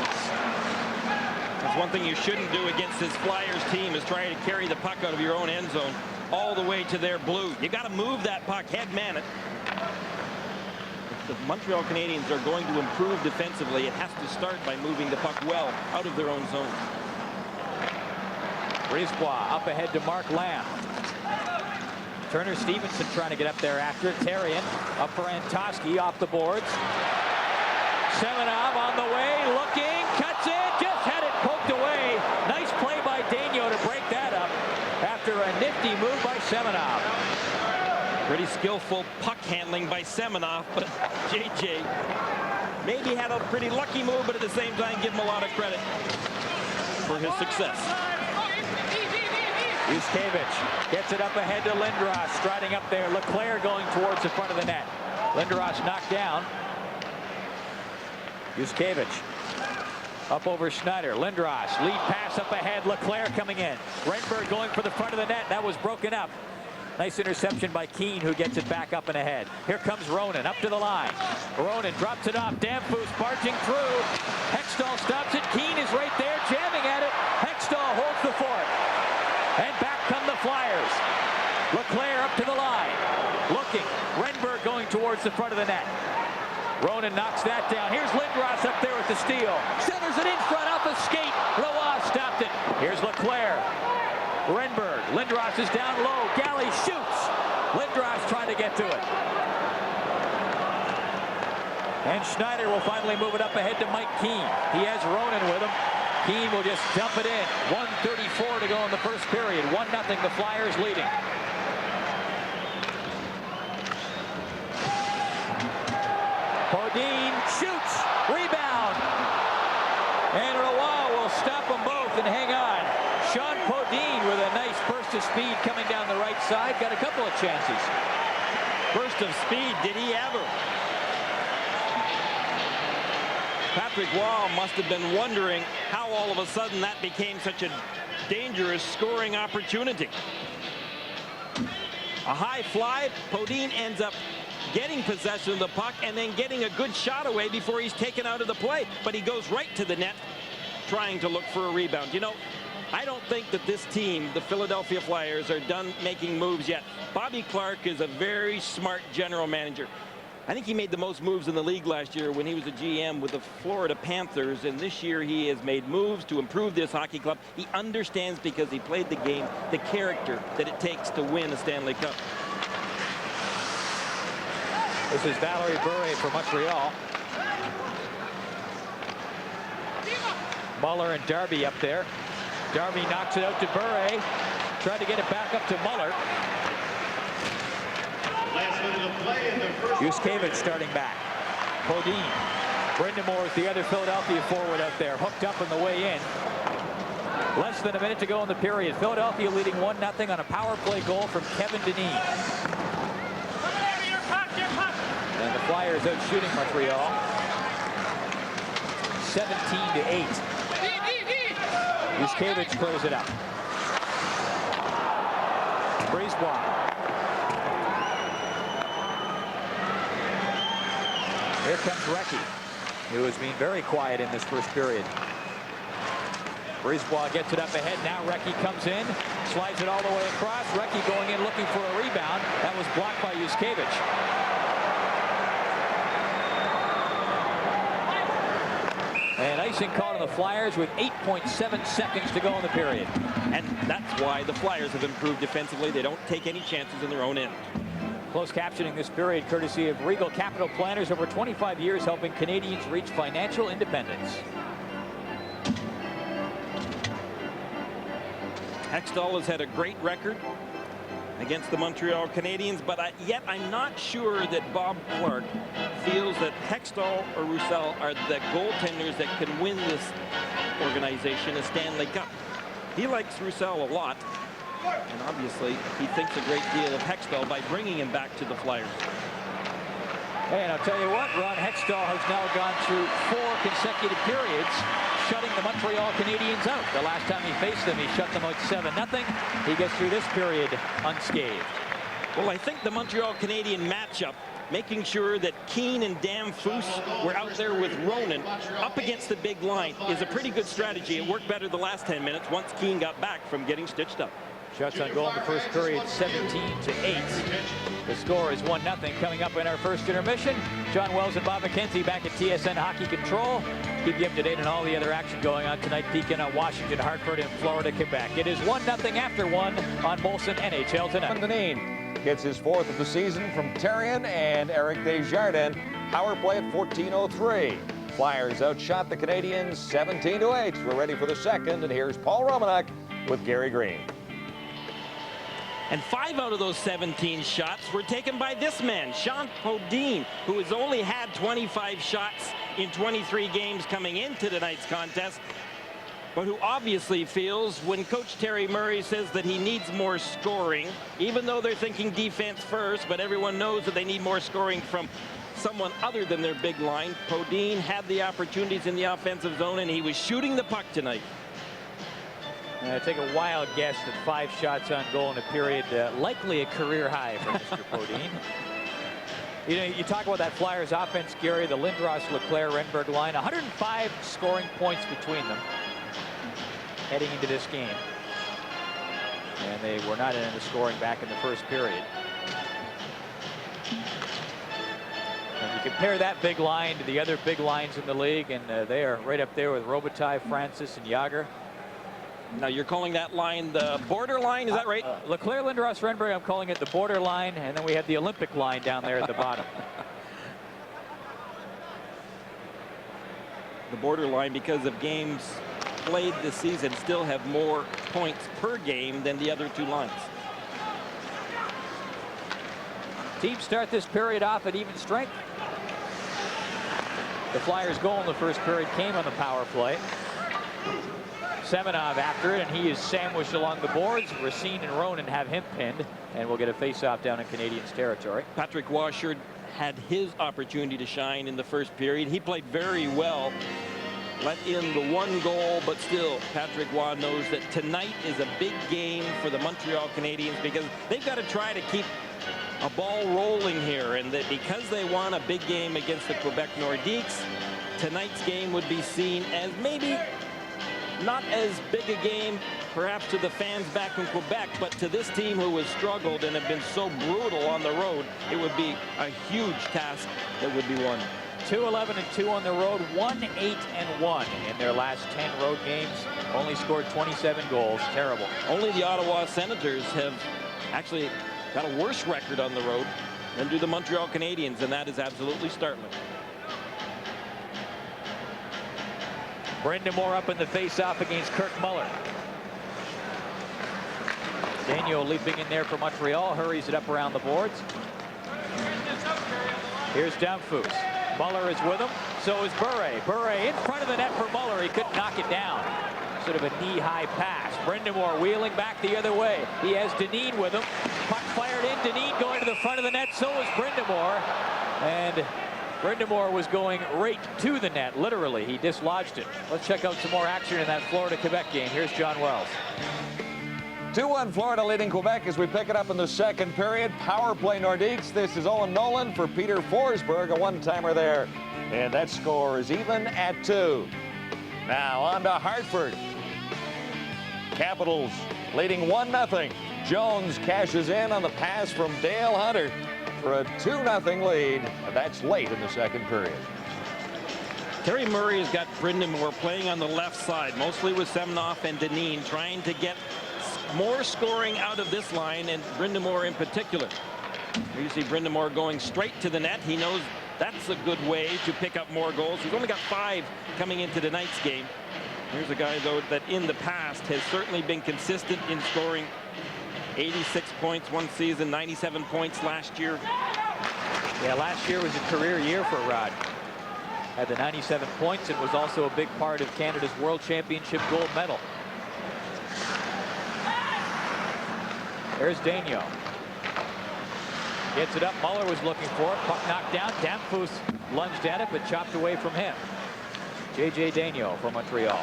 There's one thing you shouldn't do against this Flyers team is try to carry the puck out of your own end zone all the way to their blue. You got to move that puck, head man it. If the Montreal Canadiens are going to improve defensively, it has to start by moving the puck well out of their own zone. Brisebois up ahead to Mark Lamb. Turner Stevenson trying to get up there after it. Therrien up for Antosky off the boards. Semenov on the way, looking, cuts it, just had it poked away. Nice play by Daigneault to break that up after a nifty move by Semenov. Pretty skillful puck handling by Semenov, but JJ maybe had a pretty lucky move, but at the same time give him a lot of credit for his success. Yuskevich gets it up ahead to Lindros, striding up there. Leclerc going towards the front of the net. Lindros knocked down. Yuskevich up over Schneider. Lindros, lead pass up ahead. Leclerc coming in. Renberg going for the front of the net. That was broken up. Nice interception by Keane, who gets it back up and ahead. Here comes Ronan up to the line. Ronan drops it off. Damphus barging through. Hextall stops it. Keane is right there, jamming at it. Hextall holds the fort. And back come the Flyers. Leclerc up to the line. Looking. Renberg going towards the front of the net. Ronan knocks that down. Here's Lindros up there with the steal. Centers it in front off a skate. Roy stopped it. Here's Leclerc. Renberg. Lindros is down low. Galley shoots. Lindros trying to get to it. And Schneider will finally move it up ahead to Mike Keane. He has Ronan with him. Keane will just dump it in. 1:34 to go in the first period. 1-0, the Flyers leading. Podine shoots. Rebound. And Roy will stop them both and hang on. Sean Podine with a nice burst of speed coming down the right side. Got a couple of chances. Burst of speed, did he ever? Patrick Roy must have been wondering how all of a sudden that became such a dangerous scoring opportunity. A high fly, Podine ends up getting possession of the puck and then getting a good shot away before he's taken out of the play. But he goes right to the net trying to look for a rebound. You know, I don't think that this team, the Philadelphia Flyers, are done making moves yet. Bobby Clarke is a very smart general manager. I think he made the most moves in the league last year when he was a GM with the Florida Panthers, and this year he has made moves to improve this hockey club. He understands, because he played the game, the character that it takes to win a Stanley Cup. This is Valerie Bure for Montreal. Muller and Darby up there. Darby knocks it out to Bure. Tried to get it back up to Muller. Yuskevich starting back. Podine. Brind'Amour is the other Philadelphia forward out there. Hooked up on the way in. Less than a minute to go in the period. Philadelphia leading 1-0 on a power play goal from Kevin Dineen. And the Flyers out shooting Montreal. 17-8. Yuskevich clears it up. Brisebois. Here comes Recchi, who has been very quiet in this first period. Brisebois gets it up ahead. Now Recchi comes in, slides it all the way across. Recchi going in looking for a rebound. That was blocked by Yuskevich. And icing called on the Flyers with 8.7 seconds to go in the period. And that's why the Flyers have improved defensively. They don't take any chances in their own end. Closed captioning this period courtesy of Regal Capital Planners, over 25 years helping Canadians reach financial independence. Hextall has had a great record against the Montreal Canadiens, but yet I'm not sure that Bob Clarke feels that Hextall or Roussel are the goaltenders that can win this organization a Stanley Cup. He likes Roussel a lot, and obviously he thinks a great deal of Hextall by bringing him back to the Flyers. And I'll tell you what, Ron Hextall has now gone through 4 consecutive periods, shutting the Montreal Canadiens out. The last time he faced them, he shut them out 7-0. He gets through this period unscathed. Well, I think the Montreal Canadian matchup, making sure that Keane and Damphousse were out there with Ronan up against the big line, is a pretty good strategy. It worked better the last 10 minutes once Keane got back from getting stitched up. Shots on goal in the first period, 17-8. The score is 1-0. Coming up in our first intermission, John Wells and Bob McKenzie back at TSN Hockey Control. Keep you up to date on all the other action going on tonight. Peeking on Washington, Hartford, and Florida, Quebec. It is 1-0 after 1 on Molson NHL tonight. Deneen gets his 4th of the season from Terrien and Eric Desjardins. Power play at 14:03. Flyers outshot the Canadiens 17-8. We're ready for the second, and here's Paul Romanek with Gary Green. And 5 out of those 17 shots were taken by this man, Sean Podine, who has only had 25 shots in 23 games coming into tonight's contest, but who obviously feels when Coach Terry Murray says that he needs more scoring, even though they're thinking defense first, but everyone knows that they need more scoring from someone other than their big line. Podine had the opportunities in the offensive zone, and he was shooting the puck tonight. Take a wild guess at 5 shots on goal in a period, likely a career high for Mr. Podine. You know, you talk about that Flyers offense, Gary, the Lindros, Leclerc, Renberg line, 105 scoring points between them heading into this game. And they were not in the scoring back in the first period. And you compare that big line to the other big lines in the league, and they are right up there with Robitaille, Francis, and Jágr. Now you're calling that line the border line, is that right? Leclerc, Lindros, Renberg, I'm calling it the border line, and then we have the Olympic line down there at the bottom. The border line, because of games played this season, still have more points per game than the other 2 lines. Teams start this period off at even strength. The Flyers' goal in the first period came on the power play. Semenov after it, and he is sandwiched along the boards. Racine and Ronan have him pinned, and we'll get a face-off down in Canadiens territory. Patrick Washard had his opportunity to shine in the first period. He played very well, let in the 1 goal, but still Patrick Waugh knows that tonight is a big game for the Montreal Canadiens, because they've got to try to keep a ball rolling here, and that because they won a big game against the Quebec Nordiques, tonight's game would be seen as maybe not as big a game perhaps to the fans back in Quebec, but to this team who has struggled and have been so brutal on the road, it would be a huge task that would be won. 2-11-2 on the road, 1-8-1 in their last 10 road games. Only scored 27 goals. Terrible. Only the Ottawa Senators have actually got a worse record on the road than do the Montreal Canadiens, and that is absolutely startling. Brind'Amour up in the face-off against Kirk Muller. Daniel leaping in there for Montreal, hurries it up around the boards. Here's Damphousse. Muller is with him. So is Bure. Bure in front of the net for Muller. He couldn't knock it down. Sort of a knee-high pass. Brind'Amour wheeling back the other way. He has Dineen with him. Puck fired in. Dineen going to the front of the net. So is Brind'Amour. And Brind'Amour was going right to the net, literally. He dislodged it. Let's check out some more action in that Florida-Quebec game. Here's John Wells. 2-1 Florida leading Quebec as we pick it up in the second period. Power play Nordiques. This is Owen Nolan for Peter Forsberg, a one-timer there. And that score is even at 2. Now on to Hartford. Capitals leading 1-0. Jones cashes in on the pass from Dale Hunter for a 2-0 lead. That's late in the second period. Terry Murray has got Brind'Amour playing on the left side, mostly with Semenov and Dineen, trying to get more scoring out of this line, and Brind'Amour in particular. Here you see Brind'Amour going straight to the net. He knows that's a good way to pick up more goals. He's only got 5 coming into tonight's game. Here's a guy, though, that in the past has certainly been consistent in scoring. 86 points one season, 97 points last year. Yeah, last year was a career year for Rod. Had the 97 points and was also a big part of Canada's World Championship gold medal. There's Daniel. Gets it up. Muller was looking for it. Puck knocked down. Damphousse lunged at it, but chopped away from him. J.J. Daigneault for Montreal.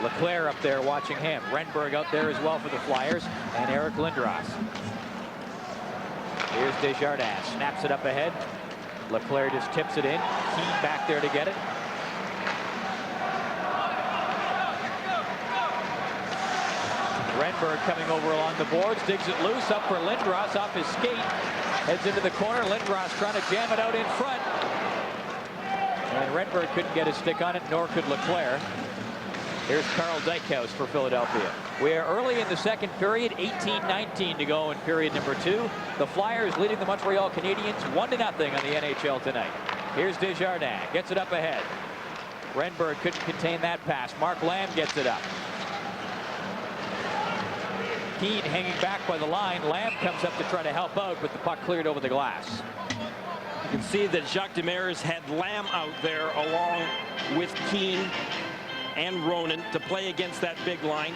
Leclerc up there watching him. Renberg out there as well for the Flyers. And Eric Lindros. Here's Desjardins. Snaps it up ahead. Leclerc just tips it in. Keane back there to get it. Renberg coming over along the boards. Digs it loose. Up for Lindros off his skate. Heads into the corner. Lindros trying to jam it out in front. And Renberg couldn't get his stick on it, nor could Leclerc. Here's Carl Dykhuis for Philadelphia. We are early in the second period, 18-19 to go in period number 2. The Flyers leading the Montreal Canadiens 1-0 on the NHL tonight. Here's Desjardins, gets it up ahead. Renberg couldn't contain that pass. Mark Lamb gets it up. Keane hanging back by the line. Lamb comes up to try to help out, but the puck cleared over the glass. You can see that Jacques Demers had Lamb out there along with Keane and Ronan to play against that big line.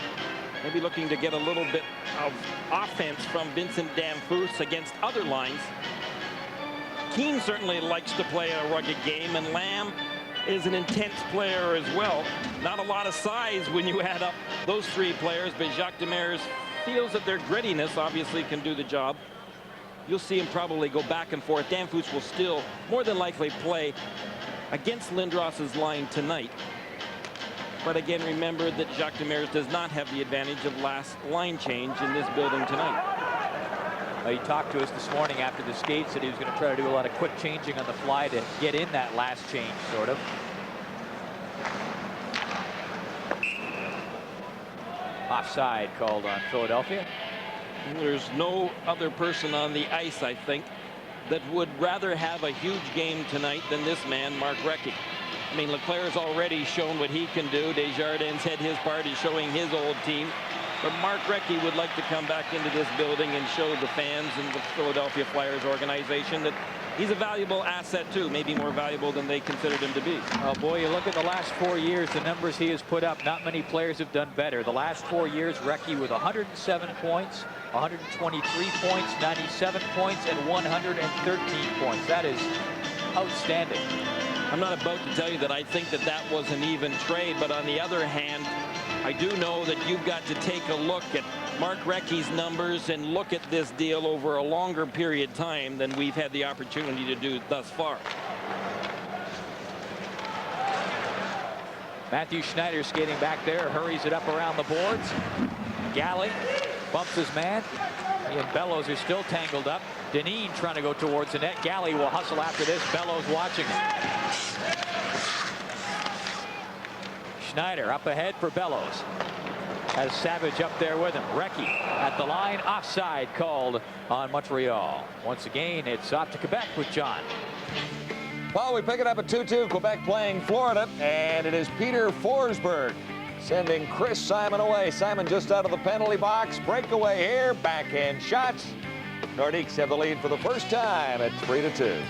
Maybe looking to get a little bit of offense from Vincent Damphousse against other lines. Keane certainly likes to play a rugged game, and Lamb is an intense player as well. Not a lot of size when you add up those three players, but Jacques Demers feels that their grittiness obviously can do the job. You'll see him probably go back and forth. Damphousse will still more than likely play against Lindros's line tonight. But again, remember that Jacques Demers does not have the advantage of last line change in this building tonight. He talked to us this morning after the skate, said he was going to try to do a lot of quick changing on the fly to get in that last change, sort of. Offside called on Philadelphia. There's no other person on the ice, I think, that would rather have a huge game tonight than this man, Mark Recchi. I mean, Leclerc's already shown what he can do. Desjardins had his part in showing his old team. But Mark Recchi would like to come back into this building and show the fans and the Philadelphia Flyers organization that he's a valuable asset too, maybe more valuable than they considered him to be. Oh boy, you look at the last 4 years, the numbers he has put up, not many players have done better. The last 4 years, Recchi with 107 points, 123 points, 97 points, and 113 points. That is outstanding. I'm not about to tell you that I think that that was an even trade, but on the other hand, I do know that you've got to take a look at Mark Recchi's numbers and look at this deal over a longer period of time than we've had the opportunity to do thus far. Matthew Schneider skating back there, hurries it up around the boards. Galley bumps his man. He and Bellows are still tangled up. Dineen trying to go towards the net. Galley will hustle after this. Bellows watching it. Schneider up ahead for Bellows. Has Savage up there with him. Recchi at the line. Offside called on Montreal. Once again, it's off to Quebec with John. Well, we pick it up at 2-2. Quebec playing Florida, and it is Peter Forsberg sending Chris Simon away. Simon just out of the penalty box. Breakaway here. Backhand shots. Nordiques have the lead for the first time at 3-2.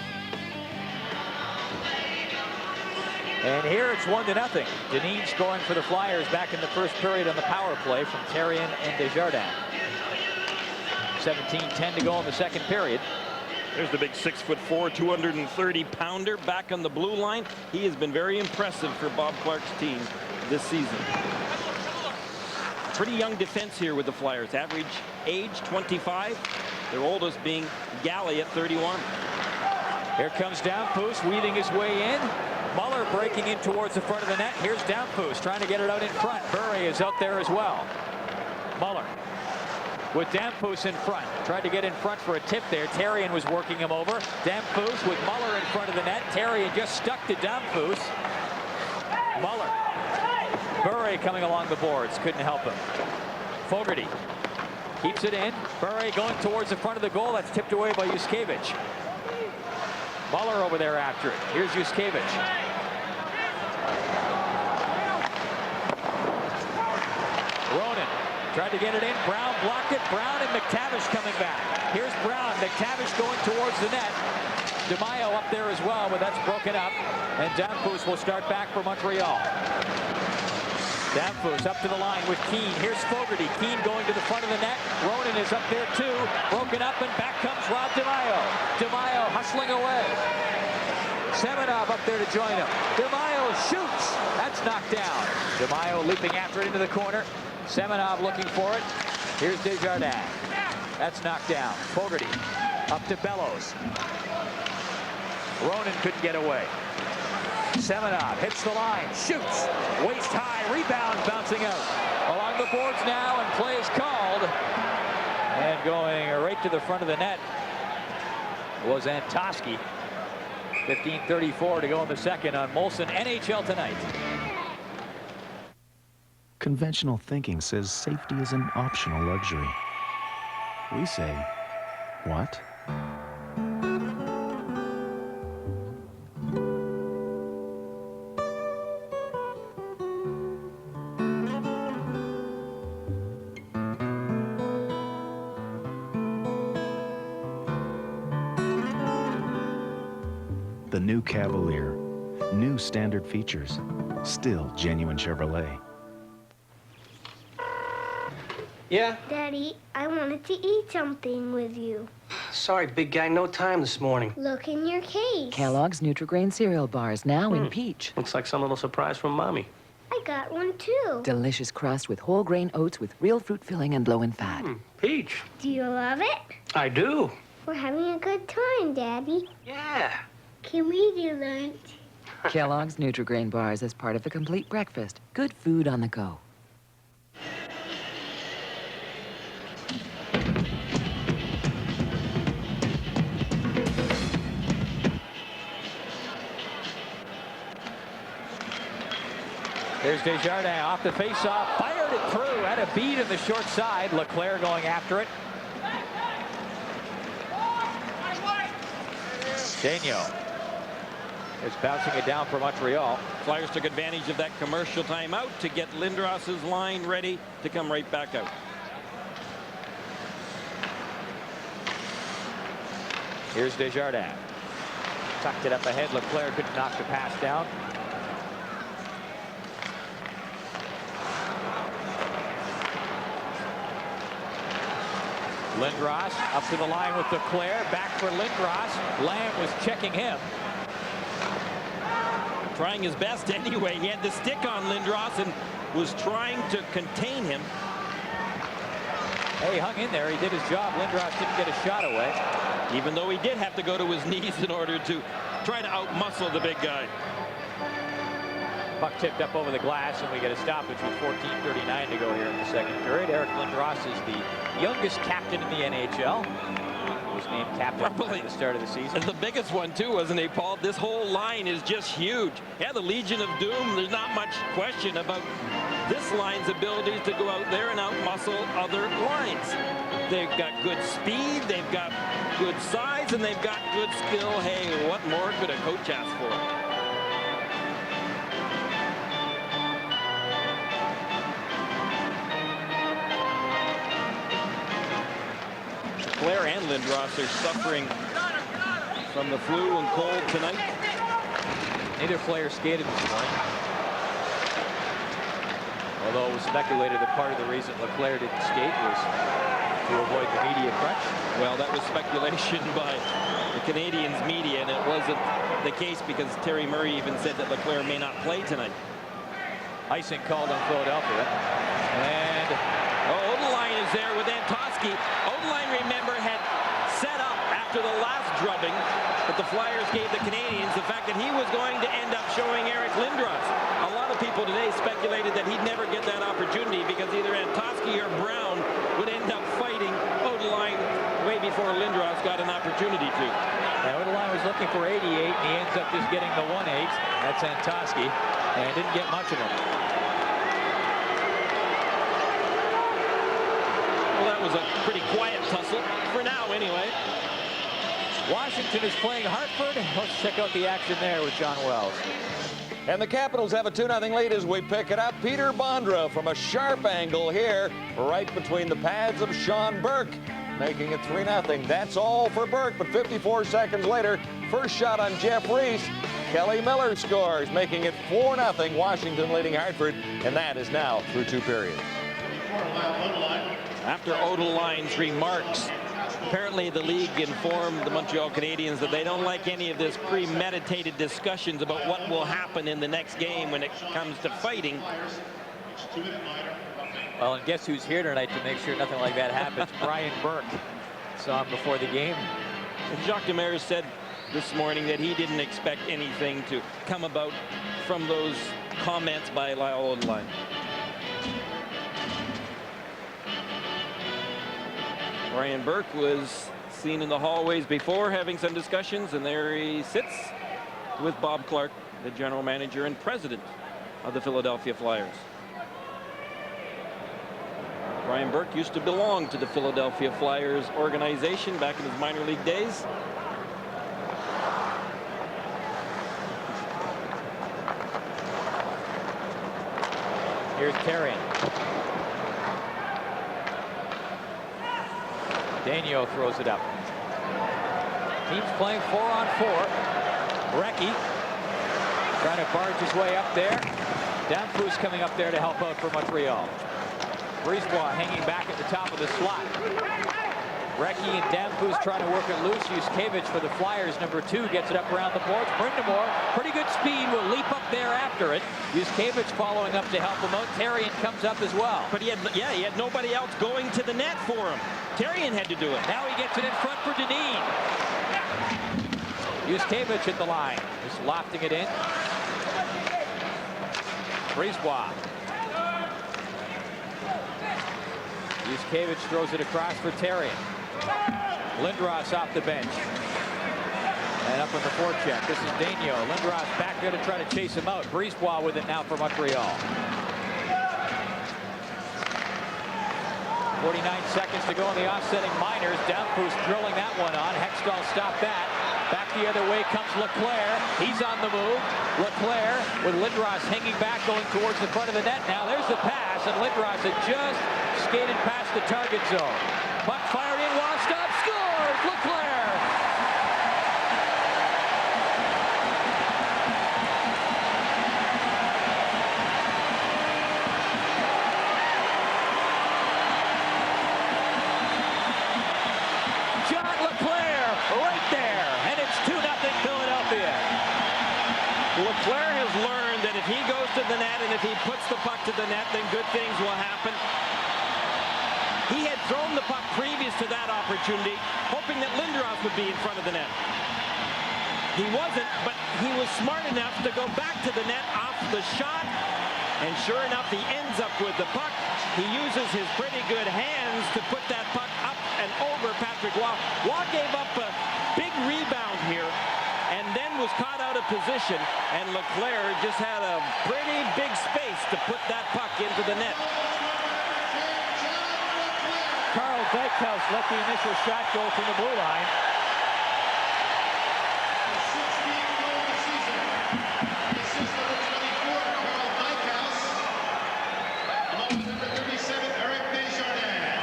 And here it's 1-0. Dineen scoring for the Flyers back in the first period on the power play from Therrien and Desjardins. 17-10 to go in the second period. There's the big 6'4", 230-pounder back on the blue line. He has been very impressive for Bob Clark's team this season. Pretty young defense here with the Flyers. Average age 25. Their oldest being Galley at 31. Here comes Damphousse weaving his way in. Muller breaking in towards the front of the net. Here's Damphousse trying to get it out in front. Burry is out there as well. Muller with Damphousse in front. Tried to get in front for a tip there. Therrien was working him over. Damphousse with Muller in front of the net. Therrien just stuck to Damphousse. Muller. Burry coming along the boards. Couldn't help him. Fogarty keeps it in. Burry going towards the front of the goal. That's tipped away by Yuskevich. Muller over there after it. Here's Yuskevich. Ronan tried to get it in. Brown blocked it. Brown and McTavish coming back. Here's Brown. McTavish going towards the net. DeMaio up there as well, but that's broken up. And Damphousse will start back for Montreal. Damphousse up to the line with Keane. Here's Fogarty. Keane going to the front of the net. Ronan is up there too. Broken up, and back comes Rob DeMaio. DeMaio hustling away. Semenov up there to join him. DeMaio DeMaio shoots. That's knocked down. DeMaio leaping after it into the corner. Semenov looking for it. Here's Desjardins. That's knocked down. Fogarty up to Bellows. Ronan couldn't get away. Semenov hits the line, shoots, waist high, rebound, bouncing out. Along the boards now, and play is called. And going right to the front of the net was Antoski. 15:34 to go in the second on Molson. NHL Tonight. Conventional thinking says safety is an optional luxury. We say, what? The new Cavalier, new standard features, still genuine Chevrolet. Yeah? Daddy, I wanted to eat something with you. Sorry, big guy, no time this morning. Look in your case. Kellogg's Nutri-Grain cereal bars, now in peach. Looks like some little surprise from Mommy. I got one too. Delicious crust with whole grain oats with real fruit filling and low in fat. Peach. Do you love it? I do. We're having a good time, Daddy. Yeah. Can we do lunch? Kellogg's Nutri-Grain bars as part of a complete breakfast. Good food on the go. There's Desjardins off the face-off, fired it through, had a bead in the short side. Leclerc going after it. Daigneault is bouncing it down for Montreal. Flyers took advantage of that commercial timeout to get Lindros's line ready to come right back out. Here's Desjardins. Tucked it up ahead. Leclerc couldn't knock the pass down. Lindros up to the line with Leclerc. Back for Lindros. Lamb was checking him. Trying his best anyway. He had the stick on Lindros and was trying to contain him. Hey, he hung in there. He did his job. Lindros didn't get a shot away. Even though he did have to go to his knees in order to try to outmuscle the big guy. Puck tipped up over the glass, and we get a stoppage with 14:39 to go here in the second period. Eric Lindros is the youngest captain in the NHL. He was named captain at the start of the season. The biggest one, too, wasn't he, Paul? This whole line is just huge. Yeah, the Legion of Doom, there's not much question about this line's abilities to go out there and outmuscle other lines. They've got good speed, they've got good size, and they've got good skill. Hey, what more could a coach ask for? Leclerc and Lindros are suffering from the flu and cold tonight. Neither player skated this morning. Although it was speculated that part of the reason Leclerc didn't skate was to avoid the media crunch. Well, that was speculation by the Canadiens media, and it wasn't the case because Terry Murray even said that Leclerc may not play tonight. Icing called on Philadelphia. And Odeline is there with Antoski. Odeline, remember, had set up after the last drubbing that the Flyers gave the Canadiens the fact that he was going to end up showing Eric Lindros. A lot of people today speculated that he'd never get that opportunity because either Antoski or Brown would end up fighting Odeline way before Lindros got an opportunity to. Now, Odeline was looking for 88, and he ends up just getting the 1-8. That's Antoski, and didn't get much of him. Well, that was a pretty quiet tussle, for now anyway. Washington is playing Hartford. Let's check out the action there with John Wells. And the Capitals have a 2-0 lead as we pick it up. Peter Bondra from a sharp angle here, right between the pads of Sean Burke, making it 3-0. That's all for Burke, but 54 seconds later, first shot on Jeff Reese. Kelly Miller scores, making it 4-0. Washington leading Hartford, and that is now through 2 periods. After Odeline's remarks Apparently the league informed the Montreal Canadiens that they don't like any of this premeditated discussions about what will happen in the next game when it comes to fighting. Well, and guess who's here tonight to make sure nothing like that happens? Brian Burke. Saw him before the game. And Jacques Demers said this morning that he didn't expect anything to come about from those comments by Lyle Odenline. Brian Burke was seen in the hallways before having some discussions, and there he sits with Bob Clarke, the general manager and president of the Philadelphia Flyers. Brian Burke used to belong to the Philadelphia Flyers organization back in his minor league days. Here's Therrien. Daniel throws it up. Team's playing 4-on-4. Recchi trying to barge his way up there. Danfus coming up there to help out for Montreal. Brisebois hanging back at the top of the slot. Recchi and Danfus trying to work it loose. Yuskevich for the Flyers, number 2, gets it up around the boards. Brind'Amour, pretty good speed, will leap up there after it. Yuskevich following up to help him out. Therrien comes up as well. But he had nobody else going to the net for him. Therrien had to do it. Now he gets it in front for Dineen. Yuskevich at the line, just lofting it in. Brisebois. Yuskevich throws it across for Therrien. Lindros off the bench. And up on the forecheck. This is Daniel. Lindros back there to try to chase him out. Brisebois with it now for Montreal. 49 seconds to go in the offsetting minors. Danfus drilling that one on. Hextall stopped that. Back the other way comes Leclerc. He's on the move. Leclerc with Lindros hanging back, going towards the front of the net. Now there's the pass, and Lindros had just skated past the target zone. Puck fired in, washed up, scores! Leclerc! John Leclerc right there, and it's 2-0 Philadelphia. Leclerc has learned that if he goes to the net and if he puts the puck to the net, then good things will happen. He had thrown the puck previous to that opportunity, hoping that Lindros would be in front of the net. He wasn't, but he was smart enough to go back to the net off the shot, and sure enough, he ends up with the puck. He uses his pretty good hands to put that puck up and over Patrick Waugh. Waugh gave up a big rebound here, and then was caught out of position, and Leclerc just had a pretty big space to put that puck into the net. Carl Dykhouse let the initial shot go from the blue line.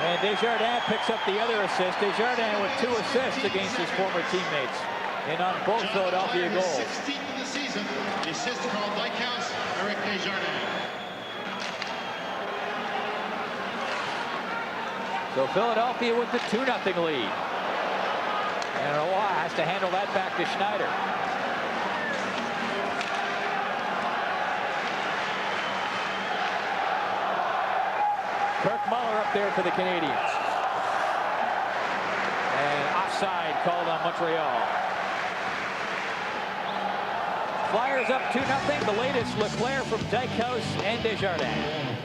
And Desjardins picks up the other assist. Desjardins with 2 assists against his former teammates. And on both Philadelphia goals. 16th of the season, the assist to Carl Dykhouse, Eric Desjardins. So Philadelphia with the 2-0 lead. And Roy has to handle that back to Schneider. Kirk Muller up there for the Canadiens. And offside called on Montreal. Flyers up 2-0. The latest Leclerc from Dykhouse and Desjardins.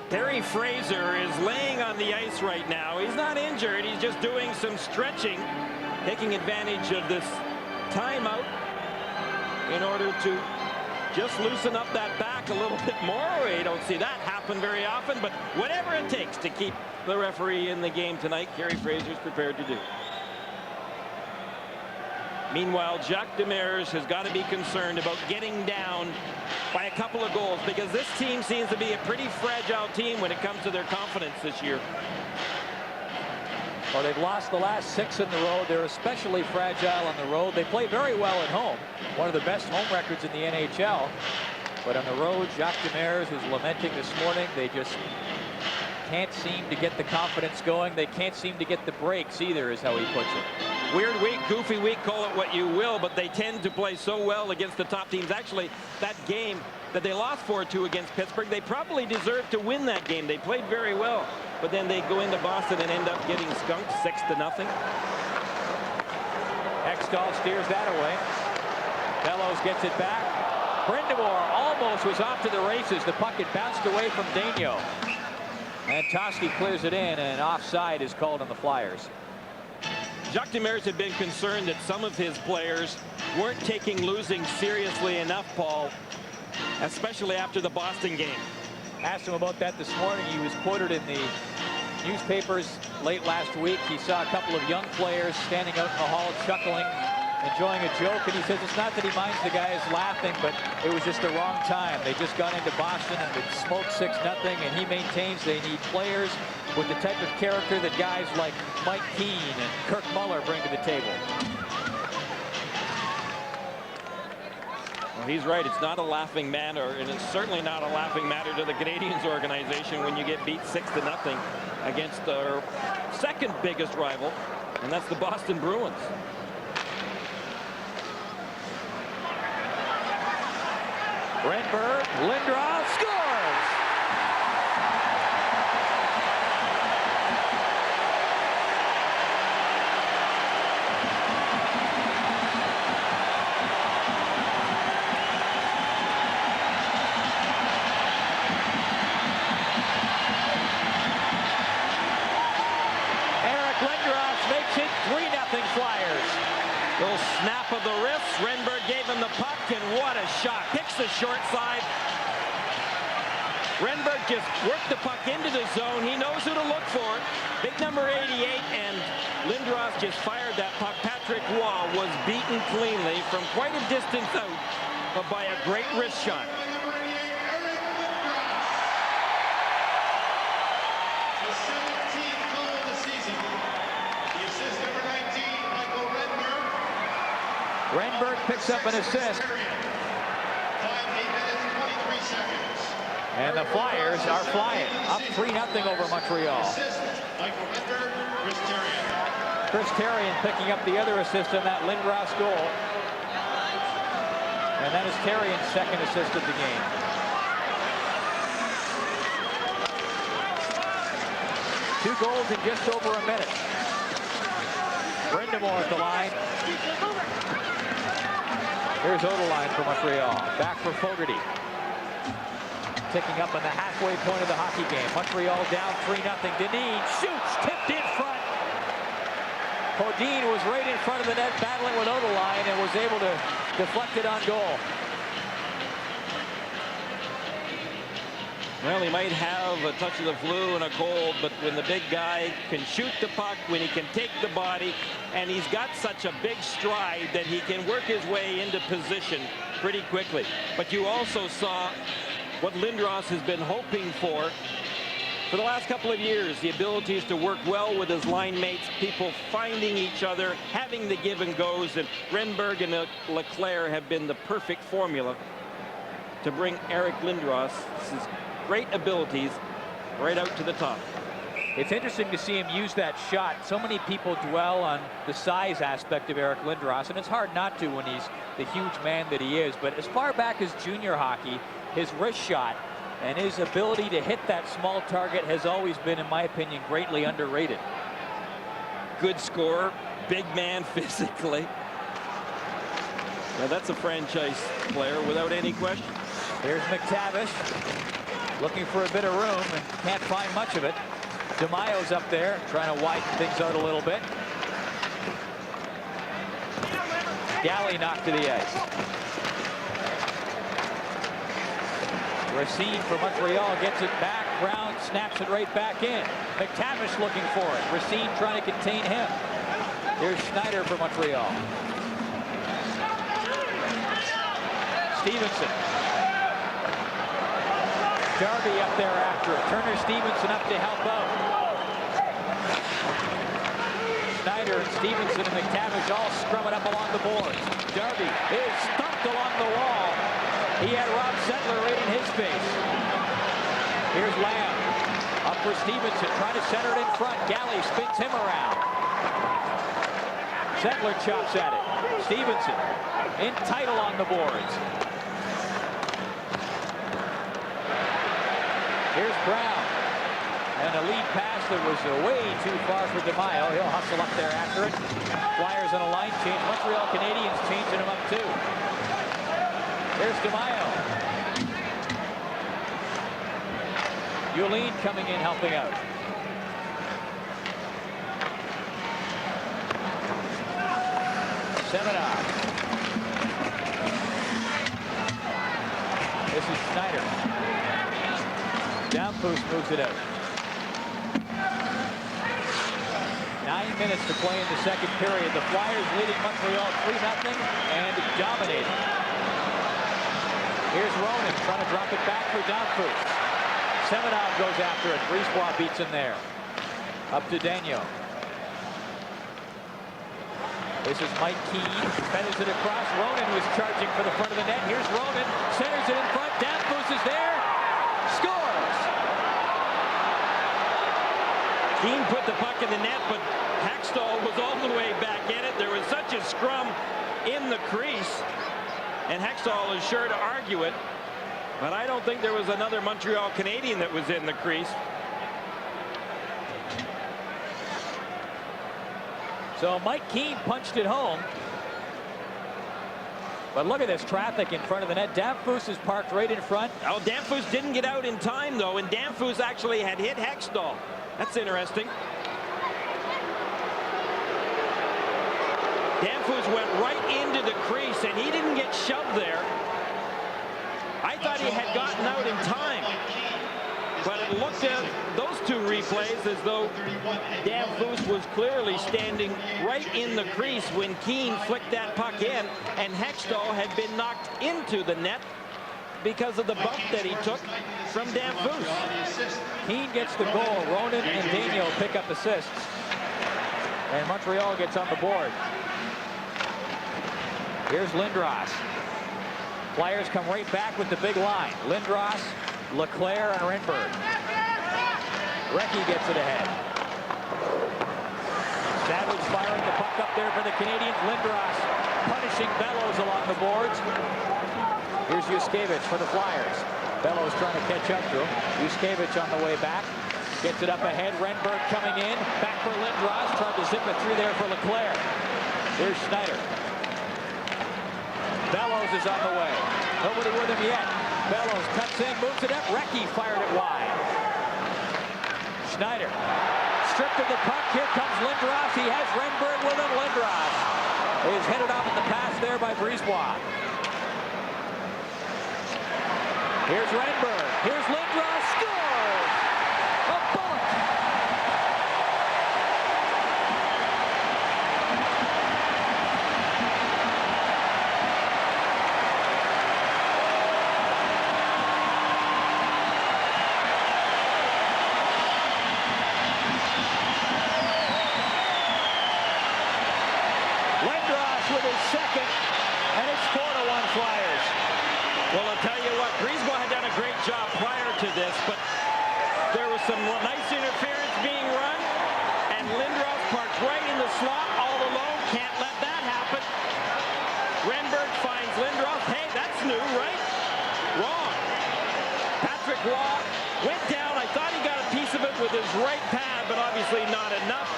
Terry Fraser is laying on the ice right now. He's not injured. He's just doing some stretching, taking advantage of this timeout in order to just loosen up that back a little bit more. We don't see that happen very often, but whatever it takes to keep the referee in the game tonight, Terry Fraser's prepared to do. Meanwhile, Jacques Demers has got to be concerned about getting down by a couple of goals, because this team seems to be a pretty fragile team when it comes to their confidence this year. Well, they've lost the last 6 in the road. They're especially fragile on the road. They play very well at home. One of the best home records in the NHL. But on the road, Jacques Demers was lamenting this morning. They just can't seem to get the confidence going. They can't seem to get the breaks either, is how he puts it. Weird week, goofy week, call it what you will, but they tend to play so well against the top teams. Actually, that game that they lost 4-2 against Pittsburgh, they probably deserved to win that game. They played very well, but then they go into Boston and end up getting skunked 6-0. Hextall steers that away. Bellows gets it back. Brindamore almost was off to the races. The puck had bounced away from Daigneault. And Toski clears it in, and offside is called on the Flyers. Jacques Demers had been concerned that some of his players weren't taking losing seriously enough, Paul, especially after the Boston game. Asked him about that this morning. He was quoted in the newspapers late last week. He saw a couple of young players standing out in the hall chuckling, enjoying a joke, and he says it's not that he minds the guys laughing, but it was just the wrong time. They just got into Boston and it smoked 6-0, and he maintains they need players with the type of character that guys like Mike Keane and Kirk Muller bring to the table. Well, he's right. It's not a laughing matter, and it's certainly not a laughing matter to the Canadiens organization when you get beat 6-0 against their second biggest rival, and that's the Boston Bruins. Renberg, Lindros scores! Eric Lindros makes it 3-0 Flyers. Little snap of the wrist. Renberg gave him the puck, and what a shot. Picks the short side. Renberg just worked the puck into the zone. He knows who to look for. Big number 88, and Lindros just fired that puck. Patrick Waugh was beaten cleanly from quite a distance out, but by a great wrist shot. The 17th goal of the season. The assist number 19, Michael Renberg. Renberg picks up an assist. 5 minutes, 23 seconds. And the Flyers are flying, up 3-0 over Montreal. Assist, Michael Renberg, Chris Therien. Chris Therien picking up the other assist on that Lindros goal. And that is Therien's second assist of the game. Two goals in just over a minute. Brindamore at the line. Here's Odeline for Montreal. Back for Fogarty. Picking up on the halfway point of the hockey game. Montreal down 3-0. Dineen shoots, tipped in front. Podine was right in front of the net battling with Odeline and was able to deflect it on goal. Well, he might have a touch of the flu and a cold, but when the big guy can shoot the puck, when he can take the body, and he's got such a big stride that he can work his way into position pretty quickly. But you also saw what Lindros has been hoping for the last couple of years, the abilities to work well with his line mates, people finding each other, having the give and goes, and Renberg and Leclerc have been the perfect formula to bring Eric Lindros' great abilities right out to the top. It's interesting to see him use that shot. So many people dwell on the size aspect of Eric Lindros, and it's hard not to when he's the huge man that he is. But as far back as junior hockey, his wrist shot and his ability to hit that small target has always been, in my opinion, greatly underrated. Good scorer, big man physically. Now that's a franchise player without any question. Here's McTavish looking for a bit of room and can't find much of it. DeMaio's up there trying to widen things out a little bit. Galley knocked to the ice. Racine for Montreal gets it back. Brown snaps it right back in. McTavish looking for it. Racine trying to contain him. Here's Schneider for Montreal. Stevenson. Darby up there after it. Turner Stevenson up to help out. Schneider and Stevenson and McTavish all scrumming up along the boards. Darby is stumped along the wall. He had Rob Settler right in his face. Here's Lamb. Up for Stevenson, trying to center it in front. Galley spins him around. Zettler chops at it. Stevenson in tight along the boards. Here's Brown. And a lead pass that was way too far for DeMaio. He'll hustle up there after it. Flyers on a line change. Montreal Canadiens changing him up too. There's DeMaio. Yulin coming in, helping out. Semenov. This is Schneider. Downpost moves it out. 9 minutes to play in the second period. The Flyers leading Montreal 3-0 and dominating. Here's Ronan trying to drop it back for Downpost. Semenov goes after it. Brisebois beats him there. Up to Daniel. This is Mike Keane. Feathers it across. Ronan was charging for the front of the net. Here's Ronan. Centers it in front. Downpost is there. Scores! Keane put the puck in the net, but Hextall was all the way back in it. There was such a scrum in the crease, and Hextall is sure to argue it. But I don't think there was another Montreal Canadien that was in the crease. So Mike Keane punched it home. But look at this traffic in front of the net. Danfus is parked right in front. Oh, Danfus didn't get out in time, though, and Danfus actually had hit Hextall. That's interesting. Danfus went right into the crease, and he didn't get shoved there. I thought he had gotten out in time, but it looked at those two replays as though Danfus was clearly standing right in the crease when Keane flicked that puck in, and Hextall had been knocked into the net because of the bump that he took from Danfus. Keane gets the goal. Ronan and Daniel pick up assists, and Montreal gets on the board. Here's Lindros. Flyers come right back with the big line. Lindros, Leclerc, and Renberg. Recchi gets it ahead. Savage firing the puck up there for the Canadiens. Lindros punishing Bellows along the boards. Here's Yuskevich for the Flyers. Bellows trying to catch up to him. Yuskevich on the way back. Gets it up ahead. Renberg coming in. Back for Lindros. Tried to zip it through there for Leclerc. Here's Schneider. Bellows is on the way. Nobody with him yet. Bellows cuts in, moves it up. Recchi fired it wide. Schneider stripped of the puck. Here comes Lindros. He has Renberg with him. Lindros is headed off at the pass there by Brisebois. Here's Renberg. Here's Lindros. Scores! A bullet! Second, and it's 4-1 Flyers. Well, I'll tell you what, Brisebois had done a great job prior to this, but there was some nice interference being run, and Lindros parked right in the slot all alone. Can't let that happen. Renberg finds Lindros. Hey, that's new, right? Wrong. Patrick Waugh went down. I thought he got a piece of it with his right pad, but obviously not enough.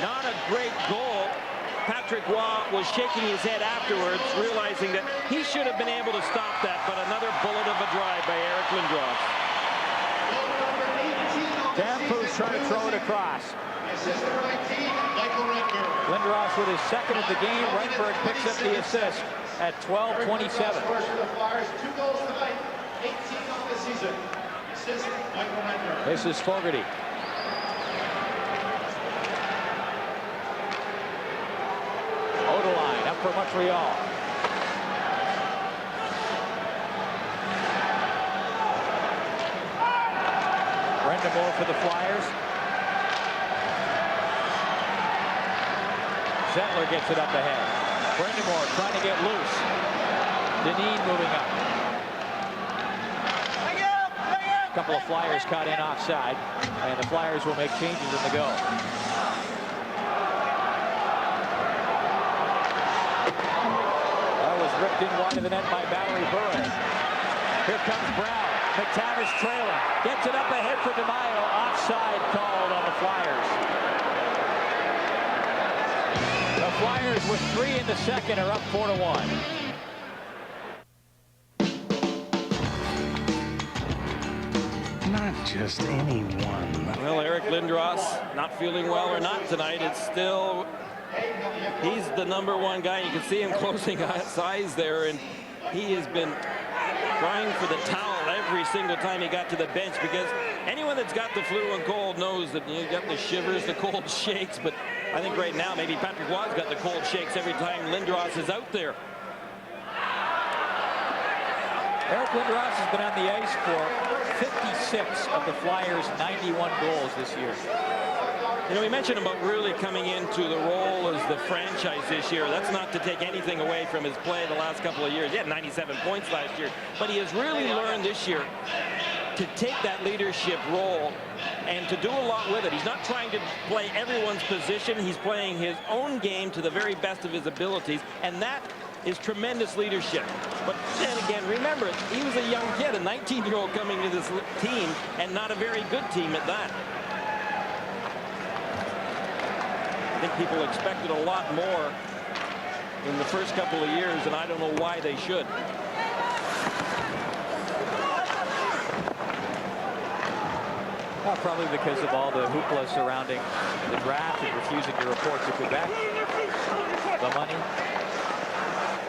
Not a great goal. Patrick Waugh was shaking his head afterwards, realizing that he should have been able to stop that, but another bullet of a drive by Eric Lindros. Danfus trying to throw it across. Lindros with his second of the game. Renberg picks up the assist at 12:27. 2 goals tonight, 18 on the season. Assist, Michael Renberg. This is Fogarty. Odeline up for Montreal. Brendamore for the Flyers. Zettler gets it up ahead. Brendamore trying to get loose. Dineen moving up. couple of Flyers caught in offside, and the Flyers will make changes in the go. That was ripped in wide of the net by Valerie Burrow. Here comes Brown. McTavish trailing. Gets it up ahead for DeMaio. Offside called on the Flyers. The Flyers with 3 in the second are up 4-1. Not just anyone. Well, Eric Lindros not feeling well or not tonight. It's still, he's the #1 guy. You can see him closing his eyes there, and he has been crying for the towel every single time he got to the bench, because anyone that's got the flu and cold knows that you got the shivers, the cold shakes. But I think right now maybe Patrick Waug's got the cold shakes every time Lindros is out there. Eric Lindros has been on the ice for 56 of the Flyers' 91 goals this year. You know, we mentioned about really coming into the role as the franchise this year. That's not to take anything away from his play the last couple of years. He had 97 points last year, but he has really learned this year to take that leadership role and to do a lot with it. He's not trying to play everyone's position. He's playing his own game to the very best of his abilities, and that is tremendous leadership. But then again, remember, he was a young kid, a 19-year-old coming to this team, and not a very good team at that. I think people expected a lot more in the first couple of years, and I don't know why they should. Well, probably because of all the hoopla surrounding the draft and refusing to report to Quebec. The money.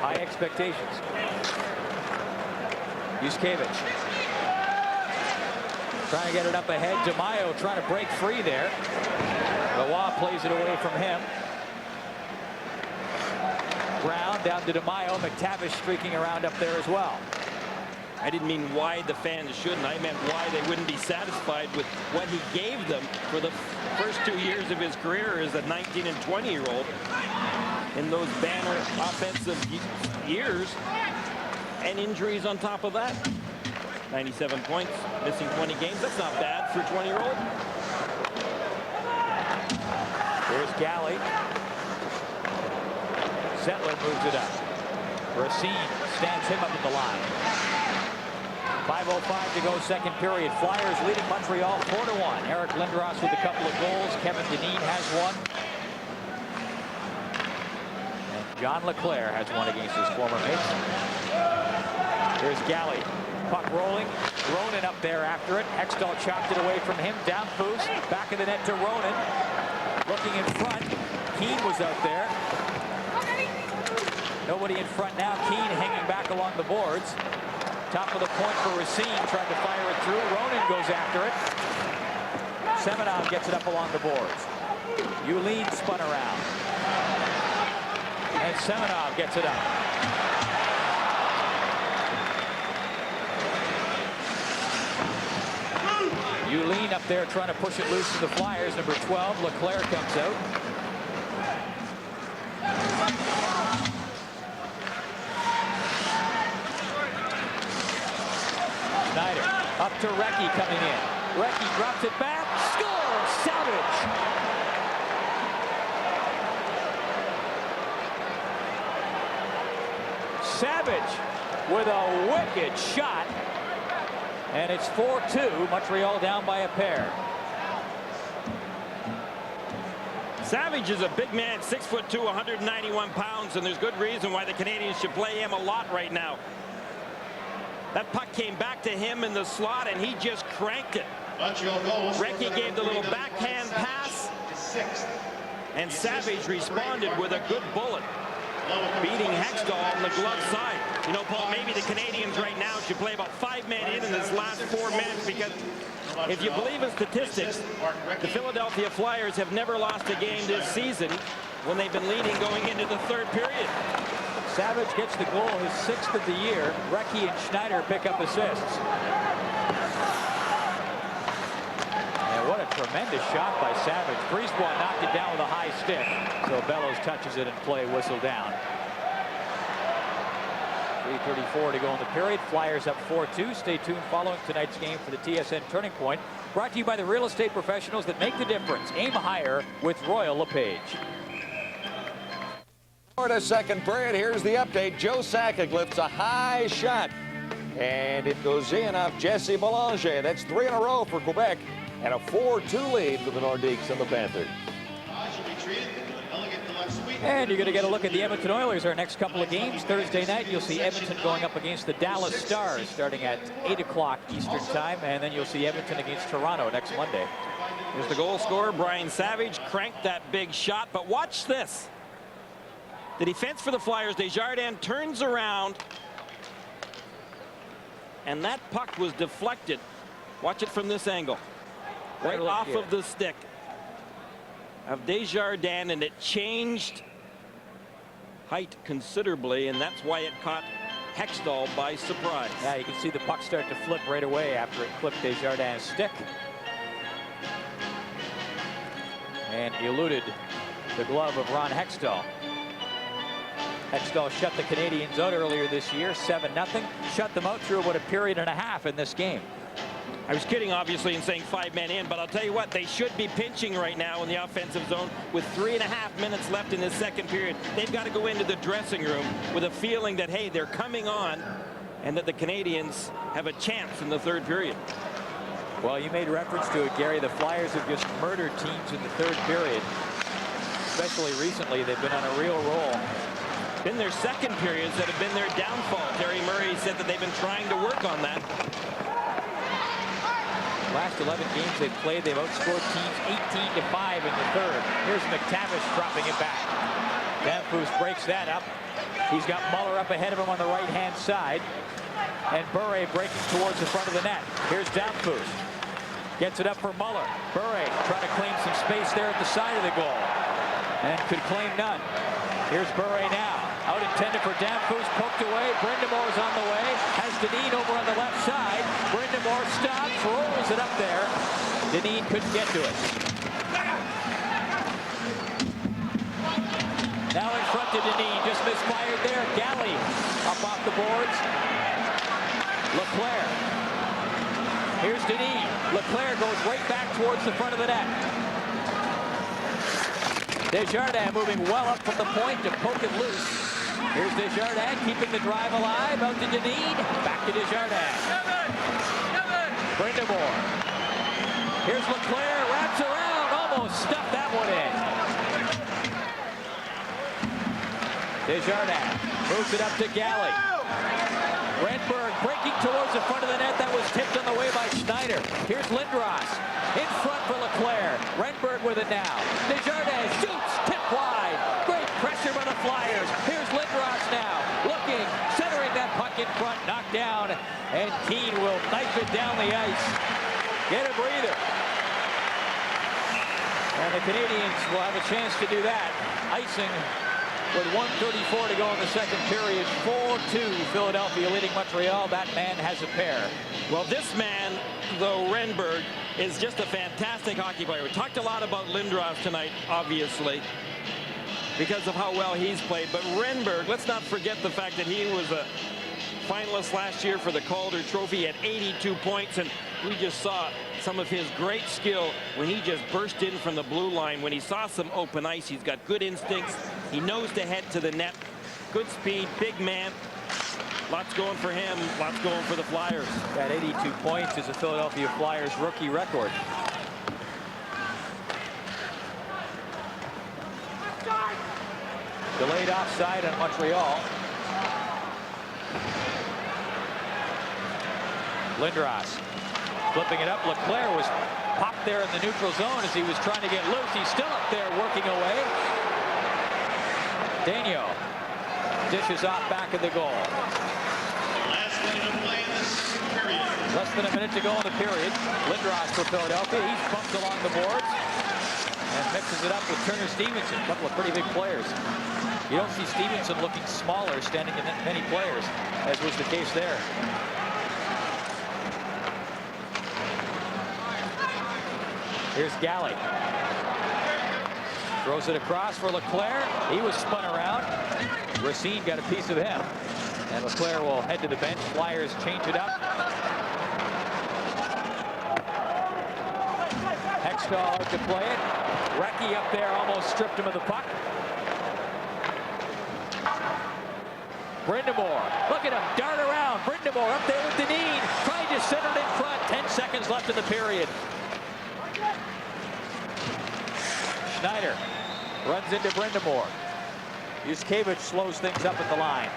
High expectations. Yuskevich trying to get it up ahead. DeMaio trying to break free there. Waugh plays it away from him. Brown down to DeMaio. McTavish streaking around up there as well. I didn't mean why the fans shouldn't. I meant why they wouldn't be satisfied with what he gave them for the first 2 years of his career as a 19 and 20-year-old in those banner offensive years, and injuries on top of that. 97 points, missing 20 games. That's not bad for a 20-year-old. Here's Galley. Zettler moves it up. Racine stands him up at the line. 5:05 to go, second period. Flyers leading Montreal 4-1. Eric Lindros with a couple of goals. Kevin Dineen has one. And John LeClaire has one against his former mates. Here's Galley. Puck rolling. Ronan up there after it. Hextall chopped it away from him. Down Poos. Back of the net to Ronan. Looking in front. Keane was out there. Nobody in front now. Keane hanging back along the boards. Top of the point for Racine. Trying to fire it through. Ronan goes after it. Semenov gets it up along the boards. Yulin spun around. And Semenov gets it up. Yulin up there trying to push it loose to the Flyers. Number 12, LeClaire comes out. Schneider up to Recchi coming in. Recchi drops it back. Score! Savage! Savage with a wicked shot. And it's 4-2. Montreal down by a pair. Savage is a big man, 6'2", 191 pounds, and there's good reason why the Canadiens should play him a lot right now. That puck came back to him in the slot, and he just cranked it. Recchi gave the little backhand pass, and Savage responded with a good bullet, beating Hextall on the glove side. You know, Paul, maybe the Canadiens right now should play about 5 men in this last 4 minutes, because if you believe in statistics, the Philadelphia Flyers have never lost a game this season when they've been leading going into the third period. Savage gets the goal, his 6th of the year. Recchi and Schneider pick up assists. And what a tremendous shot by Savage. Brisebois knocked it down with a high stick. So Bellows touches it and play whistle down. 3:34 to go in the period. Flyers up 4-2. Stay tuned following tonight's game for the TSN Turning Point. Brought to you by the real estate professionals that make the difference. Aim higher with Royal LePage. For the second period, here's the update. Joe Sakic lifts a high shot, and it goes in off Jesse Belanger. That's 3 in a row for Quebec, and a 4-2 lead for the Nordiques and the Panthers. And you're going to get a look at the Edmonton Oilers, our next couple of games. Thursday night, you'll see Edmonton going up against the Dallas Stars starting at 8 o'clock Eastern time. And then you'll see Edmonton against Toronto next Monday. Here's the goal scorer, Brian Savage, cranked that big shot. But watch this. The defense for the Flyers, Desjardins turns around. And that puck was deflected. Watch it from this angle. Right off of the stick of Desjardins, and it changed height considerably, and that's why it caught Hextall by surprise. Yeah, you can see the puck start to flip right away after it clipped Desjardins' stick. And eluded the glove of Ron Hextall. Hextall shut the Canadiens out earlier this year, 7-0. Shut them out through about a period and a half in this game. I was kidding, obviously, in saying 5 men in, but I'll tell you what, they should be pinching right now in the offensive zone with 3.5 minutes left in this second period. They've got to go into the dressing room with a feeling that, hey, they're coming on and that the Canadiens have a chance in the third period. Well, you made reference to it, Gary. The Flyers have just murdered teams in the third period. Especially recently, they've been on a real roll. Been their second periods that have been their downfall. Terry Murray said that they've been trying to work on that. Last 11 games they've played, they've outscored teams 18-5 in the third. Here's McTavish dropping it back. Danfus breaks that up. He's got Muller up ahead of him on the right-hand side. And Bure breaking towards the front of the net. Here's Danfus. Gets it up for Muller. Bure trying to claim some space there at the side of the goal. And could claim none. Here's Bure now. Out intended for Danfus, poked away. Brindamore's on the way. Has Dineen over on the left side. Brindamore stops, rolls it up there. Dineen couldn't get to it. Now in front to Dineen, just misfired there. Galley up off the boards. Leclerc. Here's Dineen. Leclerc goes right back towards the front of the net. Desjardins moving well up from the point to poke it loose. Here's Desjardins keeping the drive alive. Out to Dineen. Back to Desjardins. Brindamore. Here's Leclerc. Wraps around. Almost stuffed that one in. Desjardins moves it up to Galley. Renberg breaking towards the front of the net. That was tipped on the way by Schneider. Here's Lindros. In front for Leclerc. Renberg with it now. Desjardins shoots. Tipped wide. Great pressure by the Flyers. Here's Lindros now. Looking. Centering that puck in front. Knocked down. And Keane will knife it down the ice. Get a breather. And the Canadiens will have a chance to do that. Icing with 1:34 to go in the second period. 4-2 Philadelphia leading Montreal. That man has a pair. Well, this man, though, Renberg, is just a fantastic hockey player. We talked a lot about Lindros tonight, obviously, because of how well he's played. But Renberg, let's not forget the fact that he was a finalist last year for the Calder Trophy at 82 points, and we just saw some of his great skill when he just burst in from the blue line. When he saw some open ice, he's got good instincts. He knows to head to the net. Good speed, big man. Lots going for him, lots going for the Flyers. That 82 points is a Philadelphia Flyers rookie record. Delayed offside on Montreal. Lindros flipping it up. Leclerc was popped there in the neutral zone as he was trying to get loose. He's still up there working away. Daniel dishes off back of the goal. Last minute of play in this period. Less than a minute to go in the period. Lindros for Philadelphia. He's bumped along the boards and mixes it up with Turner Stevenson. A couple of pretty big players. You don't see Stevenson looking smaller standing in many players, as was the case there. Here's Galley. Throws it across for Leclerc. He was spun around. Racine got a piece of him. And Leclerc will head to the bench. Flyers change it up. Hextall out to play it. Recchi up there almost stripped him of the puck. Brindamore, look at him, dart around. Brindamore up there with Dineen, trying to center it in front. 10 seconds left in the period. Schneider runs into Brindamore. Yuskevich slows things up at the line.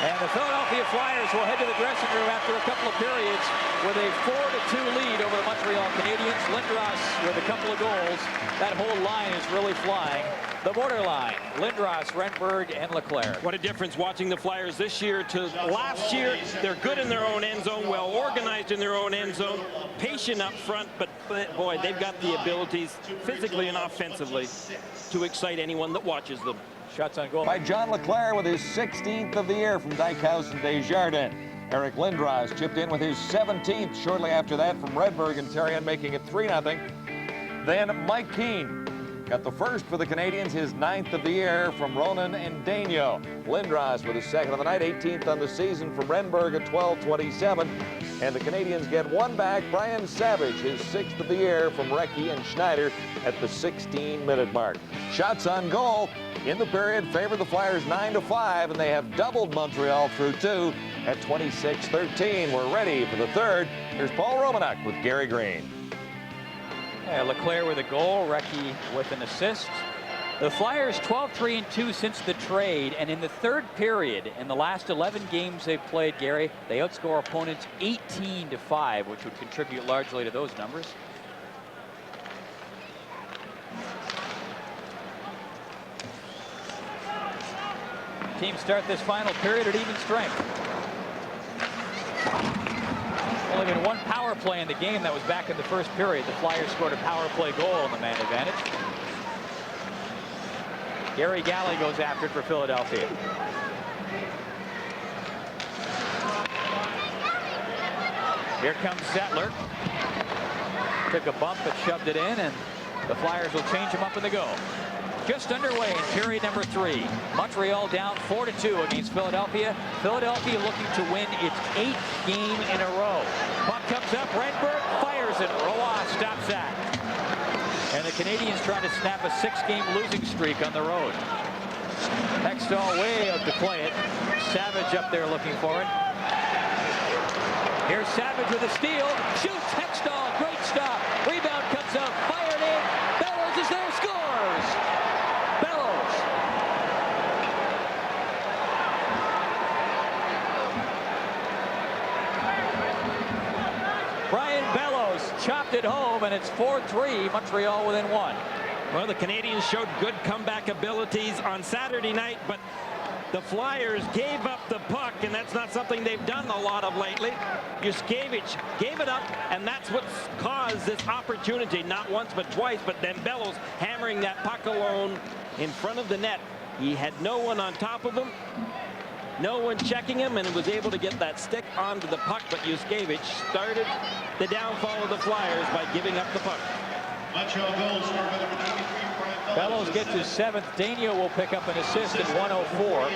And the Philadelphia Flyers will head to the dressing room after a couple of periods with a 4-2 lead over the Montreal Canadiens. Lindros with a couple of goals. That whole line is really flying. The borderline, Lindros, Renberg, and Leclerc. What a difference watching the Flyers this year to last year. They're good in their own end zone, well organized in their own end zone, patient up front, but boy, they've got the abilities physically and offensively to excite anyone that watches them. Shots on goal by John Leclerc with his 16th of the year from Dykhouse and Desjardins. Eric Lindros chipped in with his 17th shortly after that from Redberg and Therrien, making it 3-0. Then Mike Keane got the first for the Canadiens, his 9th of the year from Ronan and Daigneault. Lindros with his 2nd of the night, 18th on the season from Renberg at 12:27. And the Canadiens get one back, Brian Savage, his 6th of the year from Recchi and Schneider at the 16-minute mark. Shots on goal in the period favor the Flyers 9-5, and they have doubled Montreal through 2 at 26-13. We're ready for the third. Here's Paul Romanuk with Gary Green. Yeah, Leclerc with a goal, Recchi with an assist. The Flyers 12-3-2 since the trade, and in the third period, in the last 11 games they've played, Gary, they outscore opponents 18-5, which would contribute largely to those numbers. Teams start this final period at even strength. Only been one power play in the game. That was back in the first period. The Flyers scored a power play goal on the man advantage. Gary Galley goes after it for Philadelphia. Here comes Zettler. Took a bump but shoved it in, and the Flyers will change him up in the go. Just underway in period number 3. Montreal down 4-2 against Philadelphia. Philadelphia looking to win its 8th game in a row. Puck comes up, Renberg fires it. Roy stops that. And the Canadiens trying to snap a 6-game losing streak on the road. Hextall way out to play it. Savage up there looking for it. Here's Savage with a steal. Shoots Hextall. Great stop. Rebound comes up. Fired in. Bellows is there. Scores. Bellows. Brian Bellows chopped it home, and it's 4-3. Montreal within 1. Well, the Canadiens showed good comeback abilities on Saturday night, but the Flyers gave up the puck, and that's not something they've done a lot of lately. Yuskevich gave it up, and that's what's caused this opportunity, not once but twice, but then Bellows hammering that puck alone in front of the net. He had no one on top of him, no one checking him, and was able to get that stick onto the puck, but Yuskevich started the downfall of the Flyers by giving up the puck. Montreal goal scored by number 93, Brian Bellows gets his 7th. Daigneault will pick up an assist at 1:04.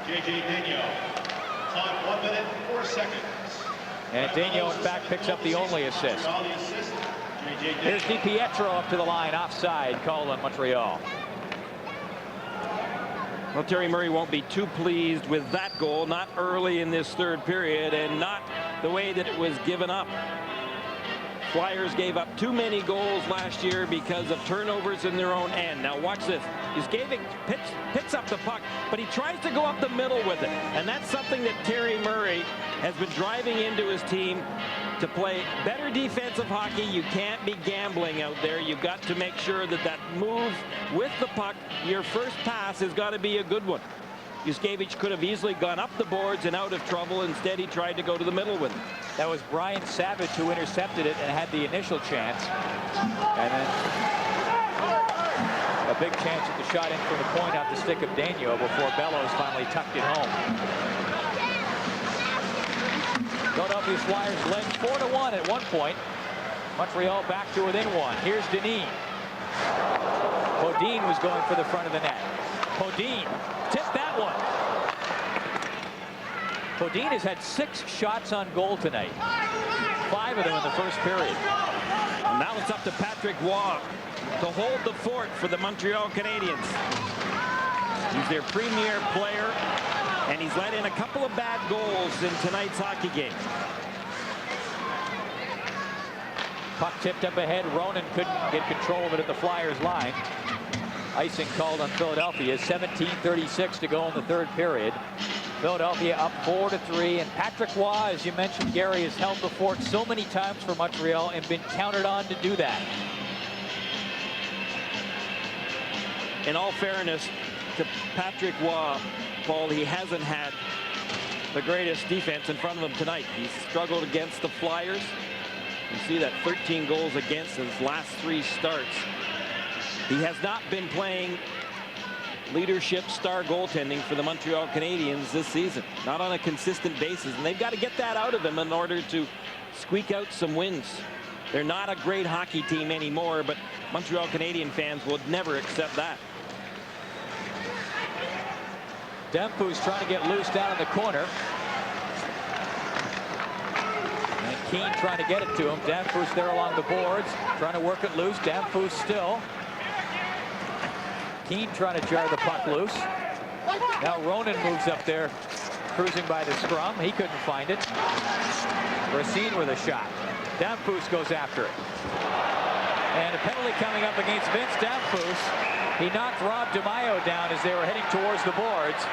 J.J. Daigneault. Time 1 minute 4 seconds. And Daigneault, in fact, picks up the only assist. Here's DiPietro up to the line, offside, called on Montreal. Well, Terry Murray won't be too pleased with that goal, not early in this third period, and not the way that it was given up. Flyers gave up too many goals last year because of turnovers in their own end. Now watch this. Yuskevich picks up the puck, but he tries to go up the middle with it. And that's something that Terry Murray has been driving into his team to play better defensive hockey. You can't be gambling out there. You've got to make sure that that move with the puck, your first pass has got to be a good one. Yuskevich could have easily gone up the boards and out of trouble. Instead, he tried to go to the middle with it. That was Brian Savage who intercepted it and had the initial chance. And then a big chance at the shot in from the point off the stick of Daigneault before Bellows finally tucked it home. Philadelphia Flyers led 4-1 at one point. Montreal back to within 1. Here's Dineen. Bodine was going for the front of the net. Bodine tipped that one. Bodine has had 6 shots on goal tonight. 5 of them in the first period. And now it's up to Patrick Waugh to hold the fort for the Montreal Canadiens. He's their premier player, and he's let in a couple of bad goals in tonight's hockey game. Puck tipped up ahead. Ronan couldn't get control of it at the Flyers line. Icing called on Philadelphia. 17:36 to go in the third period. Philadelphia up 4-3, and Patrick Waugh, as you mentioned, Gary, has held the fort so many times for Montreal and been counted on to do that. In all fairness to Patrick Waugh, Paul, he hasn't had the greatest defense in front of him tonight. He's struggled against the Flyers. You see that 13 goals against in his last 3 starts. He has not been playing leadership star goaltending for the Montreal Canadiens this season. Not on a consistent basis, and they've got to get that out of him in order to squeak out some wins. They're not a great hockey team anymore, but Montreal Canadian fans would never accept that. Dempu's trying to get loose down in the corner. And Keane trying to get it to him. Dempu's there along the boards, trying to work it loose. Dempu's still. Keane trying to jar the puck loose. Now Ronan moves up there, cruising by the scrum. He couldn't find it. Racine with a shot. Dempu's goes after it. And a penalty coming up against Vince Dempu's. He knocked Rob DeMaio down as they were heading towards the boards.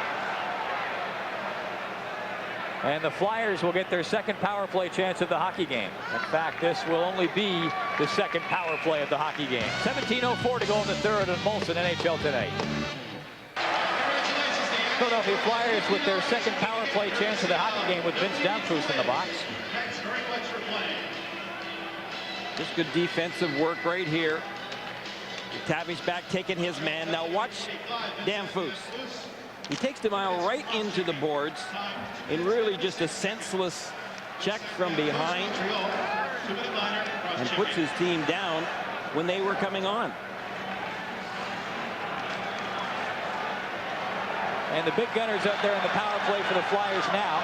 And the Flyers will get their second power play chance of the hockey game. In fact, this will only be the second power play of the hockey game. 17:04 to go in the third on Molson NHL Today. Philadelphia Flyers with their second power play chance of the hockey game with Vince Dempu's in the box. Just good defensive work right here. Tavish back taking his man. Now watch Dempu's. He takes DeMaio right into the boards in really just a senseless check from behind and puts his team down when they were coming on. And the big gunners up there in the power play for the Flyers now.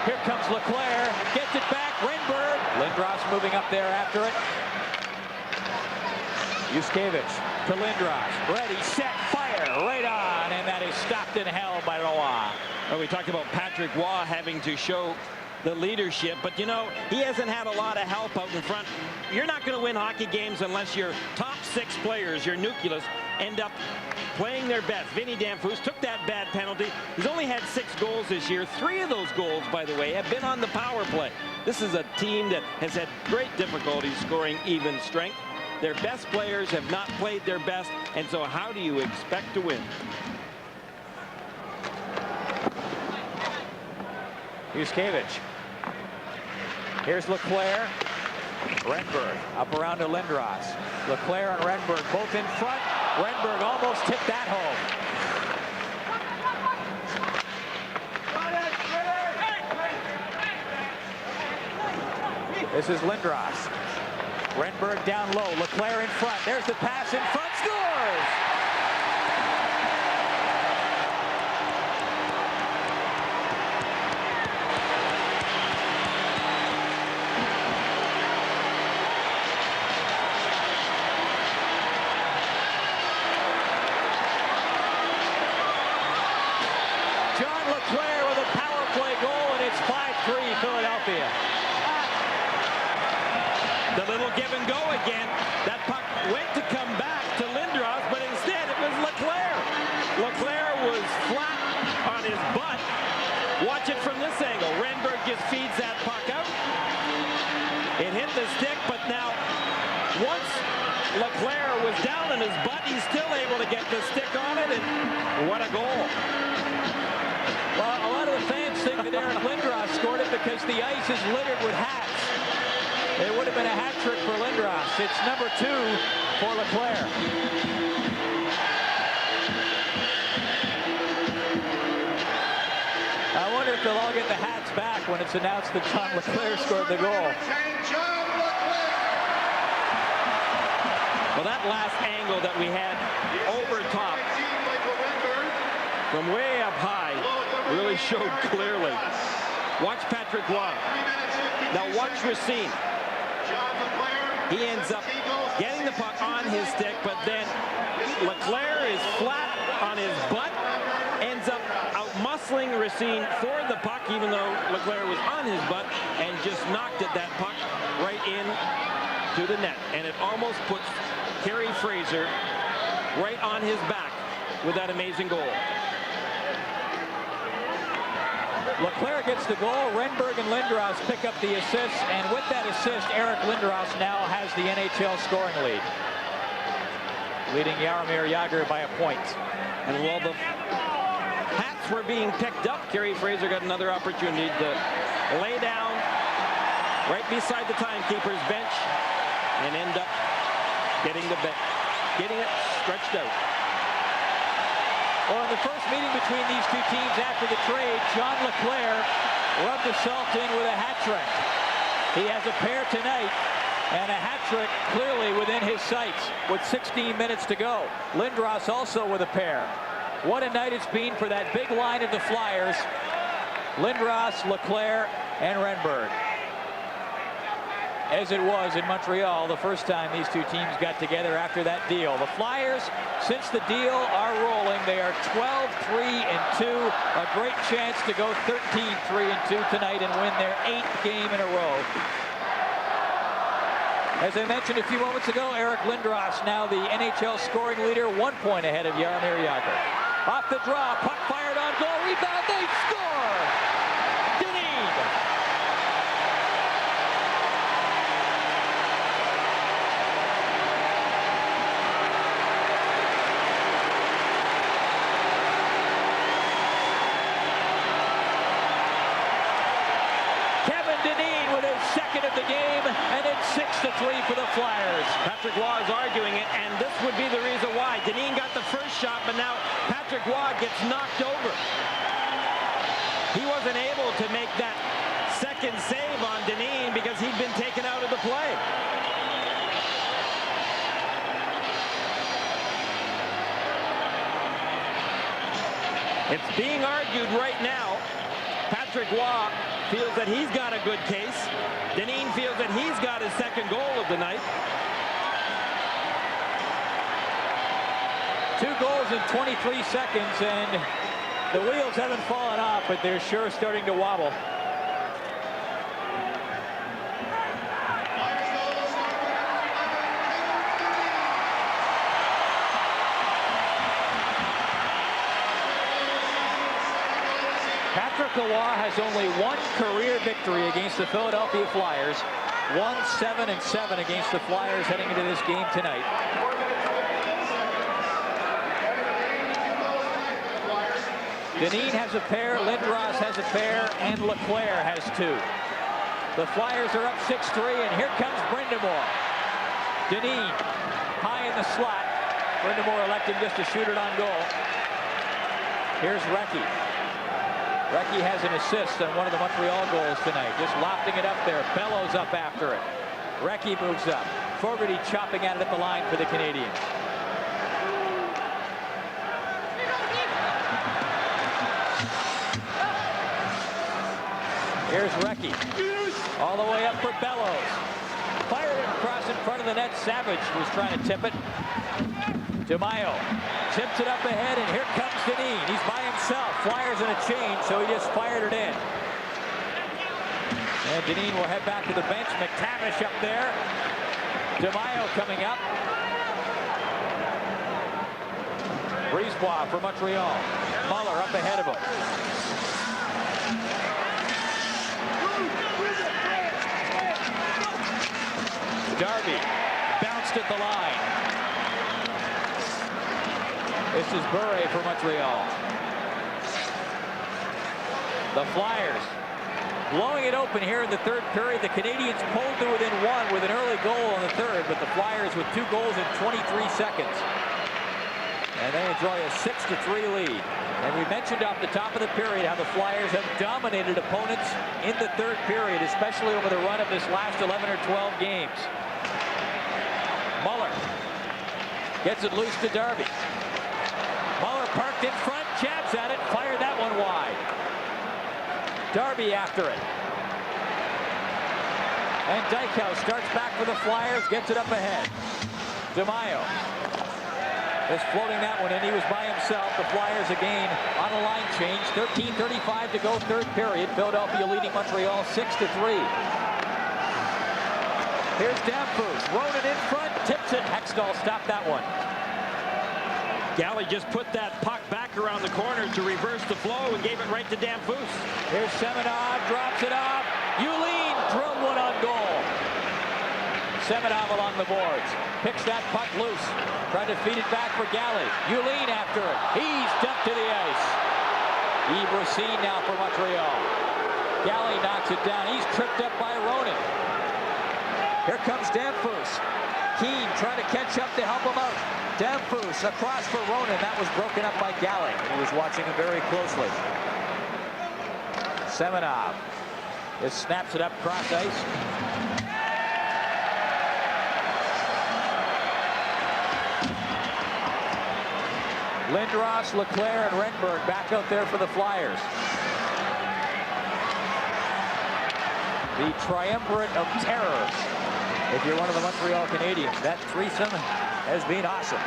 Here comes LeClaire, gets it back, Renberg. Lindros moving up there after it. Yuskevich to Lindros, ready, set, fire, right on, and that is stopped and held by Roy. Well, we talked about Patrick Waugh having to show the leadership, but you know, he hasn't had a lot of help out in front. You're not going to win hockey games unless your top 6 players, your nucleus, end up playing their best. Vinny Dempu's took that bad penalty. He's only had 6 goals this year. 3 of those goals, by the way, have been on the power play. This is a team that has had great difficulty scoring even strength. Their best players have not played their best, and so how do you expect to win? Yuskevich. Here's LeClaire. Renberg up around to Lindros. LeClaire and Renberg both in front. Renberg almost tipped that home. This is Lindros. Renberg down low. LeClaire in front. There's the pass in front. Scores! John LeClaire with a power play goal, and it's 5-3 Philadelphia. The little give and go again. That puck went to come back to Lindros, but instead it was LeClaire. LeClaire was flat on his butt. Watch it from this angle. Renberg just feeds that puck out. It hit the stick, but now once LeClaire was down on his butt, he's still able to get the stick on it, and what a goal. Well, a lot of the fans think that Eric Lindros scored it because the ice is littered with hats. It would have been a hat trick for Lindros. It's number 2 for LeClaire. I wonder if they'll all get the hats back when it's announced that John LeClaire scored the goal. Well, that last angle that we had over top from way up high really showed clearly Watch Patrick Roy. Now watch Racine. He ends up getting the puck on his stick, but then Leclerc is flat on his butt, ends up out-muscling Racine for the puck, even though Leclerc was on his butt, and just knocked that puck right in to the net. And it almost puts Kerry Fraser right on his back with that amazing goal. Leclerc gets the goal. Renberg and Lindros pick up the assist, and with that assist, Eric Lindros now has the NHL scoring lead, leading Jaromir Jagr by a point. And while the hats were being picked up, Kerry Fraser got another opportunity to lay down right beside the timekeeper's bench and end up getting it stretched out. Well, in the first meeting between these two teams after the trade, John Leclerc rubbed the salt in with a hat trick. He has a pair tonight, and a hat trick clearly within his sights with 16 minutes to go. Lindros also with a pair. What a night it's been for that big line of the Flyers. Lindros, Leclerc, and Renberg. As it was in Montreal the first time these two teams got together after that deal. The Flyers, since the deal, are rolling. They are 12-3-2. A great chance to go 13-3-2 tonight and win their 8th game in a row. As I mentioned a few moments ago, Eric Lindros now the NHL scoring leader, 1 point ahead of Jaromir Jagr. Off the draw, puck fired on goal, rebound, they score! Dineen! Second of the game, and it's 6-3 for the Flyers. Patrick Roy is arguing it, and this would be the reason why. Dineen got the first shot, but now Patrick Roy gets knocked over. He wasn't able to make that second save on Dineen because he'd been taken out of the play. It's being argued right now. Patrick Roy feels that he's got a good case. Dineen feels that he's got his second goal of the night. 2 goals in 23 seconds, and the wheels haven't fallen off, but they're sure starting to wobble. Patrick Roy has only 1 career victory against the Philadelphia Flyers. 1-7-7 against the Flyers heading into this game tonight. Dineen has a pair, Lindros has a pair, and Leclerc has 2. The Flyers are up 6-3, and here comes Brind'Amour. Dineen high in the slot. Brind'Amour electing just to shoot it on goal. Here's Recchi. Recchi has an assist on one of the Montreal goals tonight. Just lofting it up there. Bellows up after it. Recchi moves up. Fogarty chopping at it at the line for the Canadiens. Here's Recchi. All the way up for Bellows. Fired it across in front of the net. Savage was trying to tip it. DeMaio tips it up ahead, and here comes Dineen. He's by himself. Flyers in a change, so he just fired it in. And Dineen will head back to the bench. McTavish up there. DeMaio coming up. Brisebois for Montreal. Muller up ahead of him. Darby bounced at the line. This is Bure for Montreal. The Flyers blowing it open here in the third period. The Canadiens pulled to within 1 with an early goal in the third, but the Flyers with 2 goals in 23 seconds. And they enjoy a 6-3 lead. And we mentioned off the top of the period how the Flyers have dominated opponents in the third period, especially over the run of this last 11 or 12 games. Muller gets it loose to Darby. Muller parked in front, jabs at it, fired that one wide. Darby after it. And Dykhouse starts back for the Flyers, gets it up ahead. DeMaio is floating that one in. He was by himself. The Flyers again on a line change. 13:35 to go, third period. Philadelphia leading Montreal 6-3. Here's Danfus. Ronan in front, tips it. Hextall stopped that one. Galley just put that puck back around the corner to reverse the flow and gave it right to Danfus. Here's Semenov, drops it off. Yulin drilled one on goal. Semenov along the boards. Picks that puck loose. Tried to feed it back for Galley. Yulin after it. He's dumped to the ice. Yves now for Montreal. Galley knocks it down. He's tripped up by Ronan. Here comes Danfus. Keane trying to catch up to help him out. Danfus across for Ronan. That was broken up by Galley. He was watching him very closely. Semenov just snaps it up cross ice. Lindros, Leclerc, and Renberg back out there for the Flyers. The triumvirate of terror. If you're one of the Montreal Canadiens, that threesome has been awesome.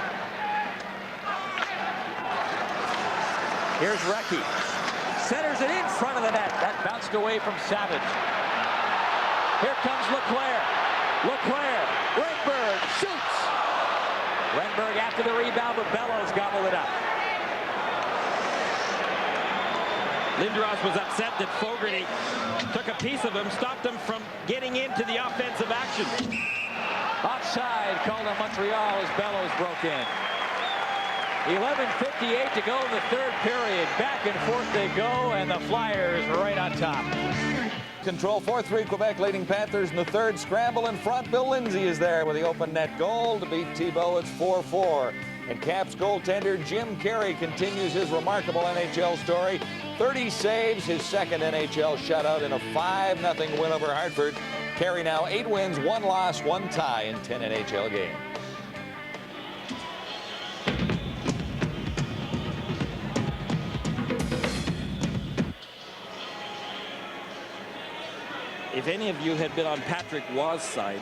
Here's Recchi. Centers it in front of the net. That bounced away from Savage. Here comes Leclerc. Leclerc. Renberg shoots. Renberg after the rebound, but Bellows gobbled it up. Lindros was upset that Fogarty took a piece of him, stopped him from getting into the offensive action. Offside called on Montreal as Bellows broke in. 11:58 to go in the third period. Back and forth they go, and the Flyers right on top. Control 4-3 Quebec leading Panthers in the third. Scramble in front. Bill Lindsay is there with the open net goal to beat Thibault. It's 4-4. And Caps goaltender Jim Carey continues his remarkable NHL story. 30 saves, his second NHL shutout in a 5-0 win over Hartford. Carey now 8 wins, 1 loss, 1 tie in 10 NHL games. If any of you had been on Patrick Waugh's side,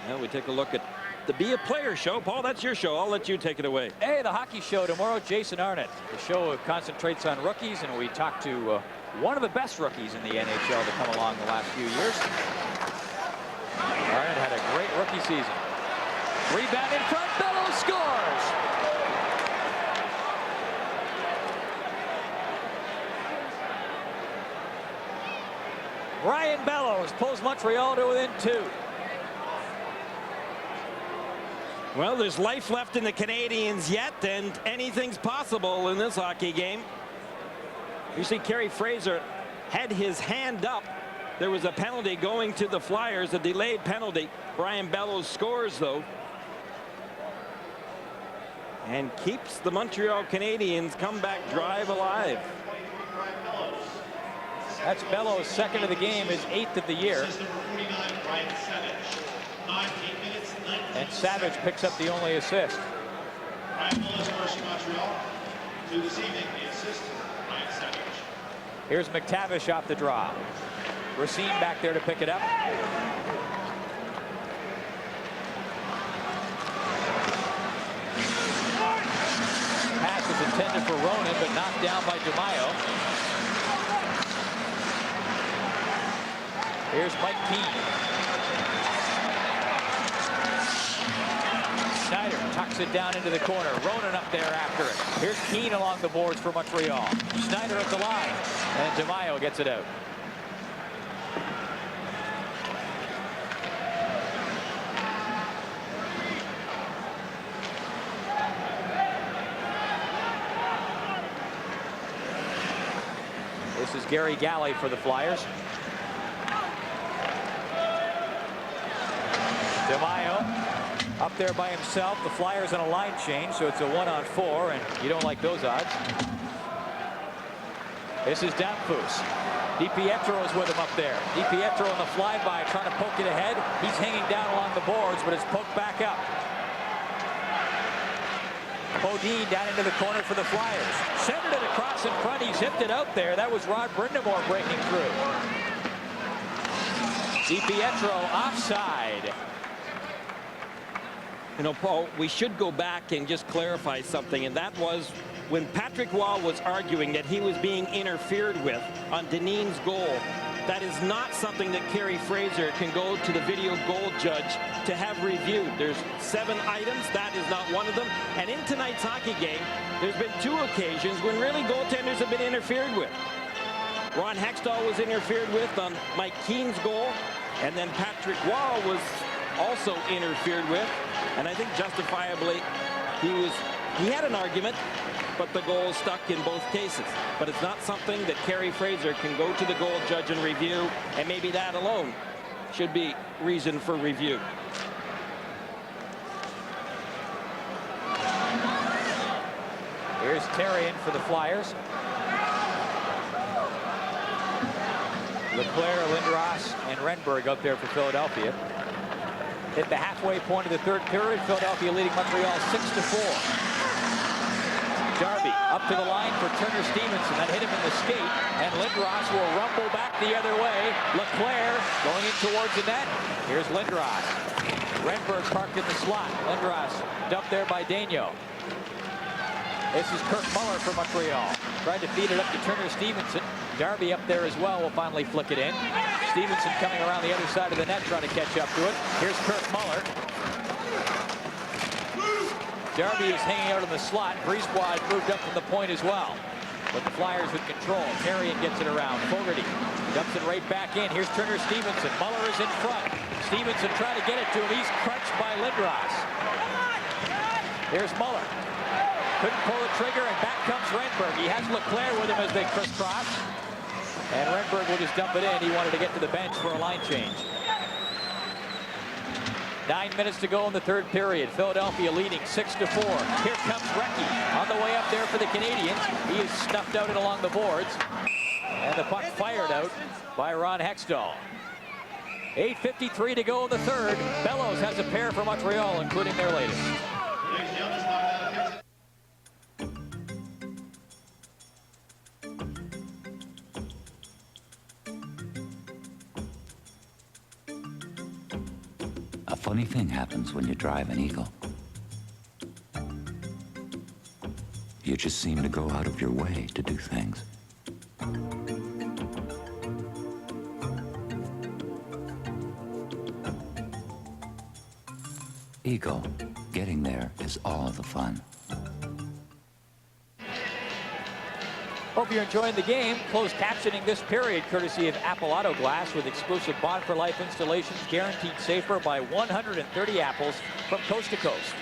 now we take a look at the Be a Player show. Paul, that's your show. I'll let you take it away. Hey, the hockey show tomorrow, Jason Arnott. The show concentrates on rookies, and we talk to one of the best rookies in the NHL to come along the last few years. Arnott had a great rookie season. Rebound in front, Bellows scores! Ryan Bellows pulls Montreal to within 2. Well, there's life left in the Canadiens yet, and anything's possible in this hockey game. You see Kerry Fraser had his hand up. There was a penalty going to the Flyers, a delayed penalty. Ryan Bellows scores, though, and keeps the Montreal Canadiens comeback drive alive. That's Bellows' second of the game, his 8th of the year. And Savage picks up the only assist. Here's McTavish off the draw. Racine back there to pick it up. Pass is intended for Ronan, but knocked down by DeMaio. Here's Mike Keane. Schneider tucks it down into the corner. Ronan up there after it. Here's Keane along the boards for Montreal. Schneider at the line. And DeMaio gets it out. This is Gary Galley for the Flyers. DeMaio up there by himself. The Flyers on a line change, so it's a 1-on-4, and you don't like those odds. This is Danfus. DiPietro is with him up there. DiPietro on the flyby trying to poke it ahead. He's hanging down along the boards, but it's poked back up. Bodine down into the corner for the Flyers. Centered it across in front. He's hipped it out there. That was Rod Brindamore breaking through. DiPietro offside. You know, Paul, we should go back and just clarify something, and that was when Patrick Wall was arguing that he was being interfered with on Dineen's goal. That is not something that Kerry Fraser can go to the video goal judge to have reviewed. There's 7 items. That is not one of them. And in tonight's hockey game, there's been 2 occasions when really goaltenders have been interfered with. Ron Hextall was interfered with on Mike Keane's goal, and then Patrick Wall was also interfered with, and I think justifiably he had an argument, but the goal stuck in both cases. But it's not something that Kerry Fraser can go to the goal judge and review, and maybe that alone should be reason for review. Here's Terry in for the Flyers. Leclerc, Lindros, and Renberg up there for Philadelphia. Hit the halfway point of the third period. Philadelphia leading Montreal 6-4. Darby up to the line for Turner Stevenson. That hit him in the skate, and Lindros will rumble back the other way. Leclerc going in towards the net. Here's Lindros. Renberg parked in the slot. Lindros dumped there by Daigneault. This is Kirk Muller for Montreal. Tried to feed it up to Turner Stevenson. Darby up there as well will finally flick it in. Stevenson coming around the other side of the net trying to catch up to it. Here's Kirk Muller. Darby is hanging out in the slot. Brisebois moved up from the point as well. But the Flyers with control. Therrien gets it around. Fogarty dumps it right back in. Here's Turner Stevenson. Muller is in front. Stevenson trying to get it to him. He's crunched by Lindros. Here's Muller. Couldn't pull the trigger, and back comes Renberg. He has Leclerc with him as they crisscross. And Renberg will just dump it in. He wanted to get to the bench for a line change. 9 minutes to go in the third period. Philadelphia leading 6-4. Here comes Recchi on the way up there for the Canadiens. He is snuffed out and along the boards. And the puck fired out by Ron Hextall. 8:53 to go in the third. Bellows has a pair for Montreal, including their latest. A funny thing happens when you drive an Eagle. You just seem to go out of your way to do things. Eagle, getting there is all the fun. Hope you're enjoying the game. Closed captioning this period courtesy of Apple Auto Glass with exclusive Bond for Life installations guaranteed safer by 130 apples from coast to coast.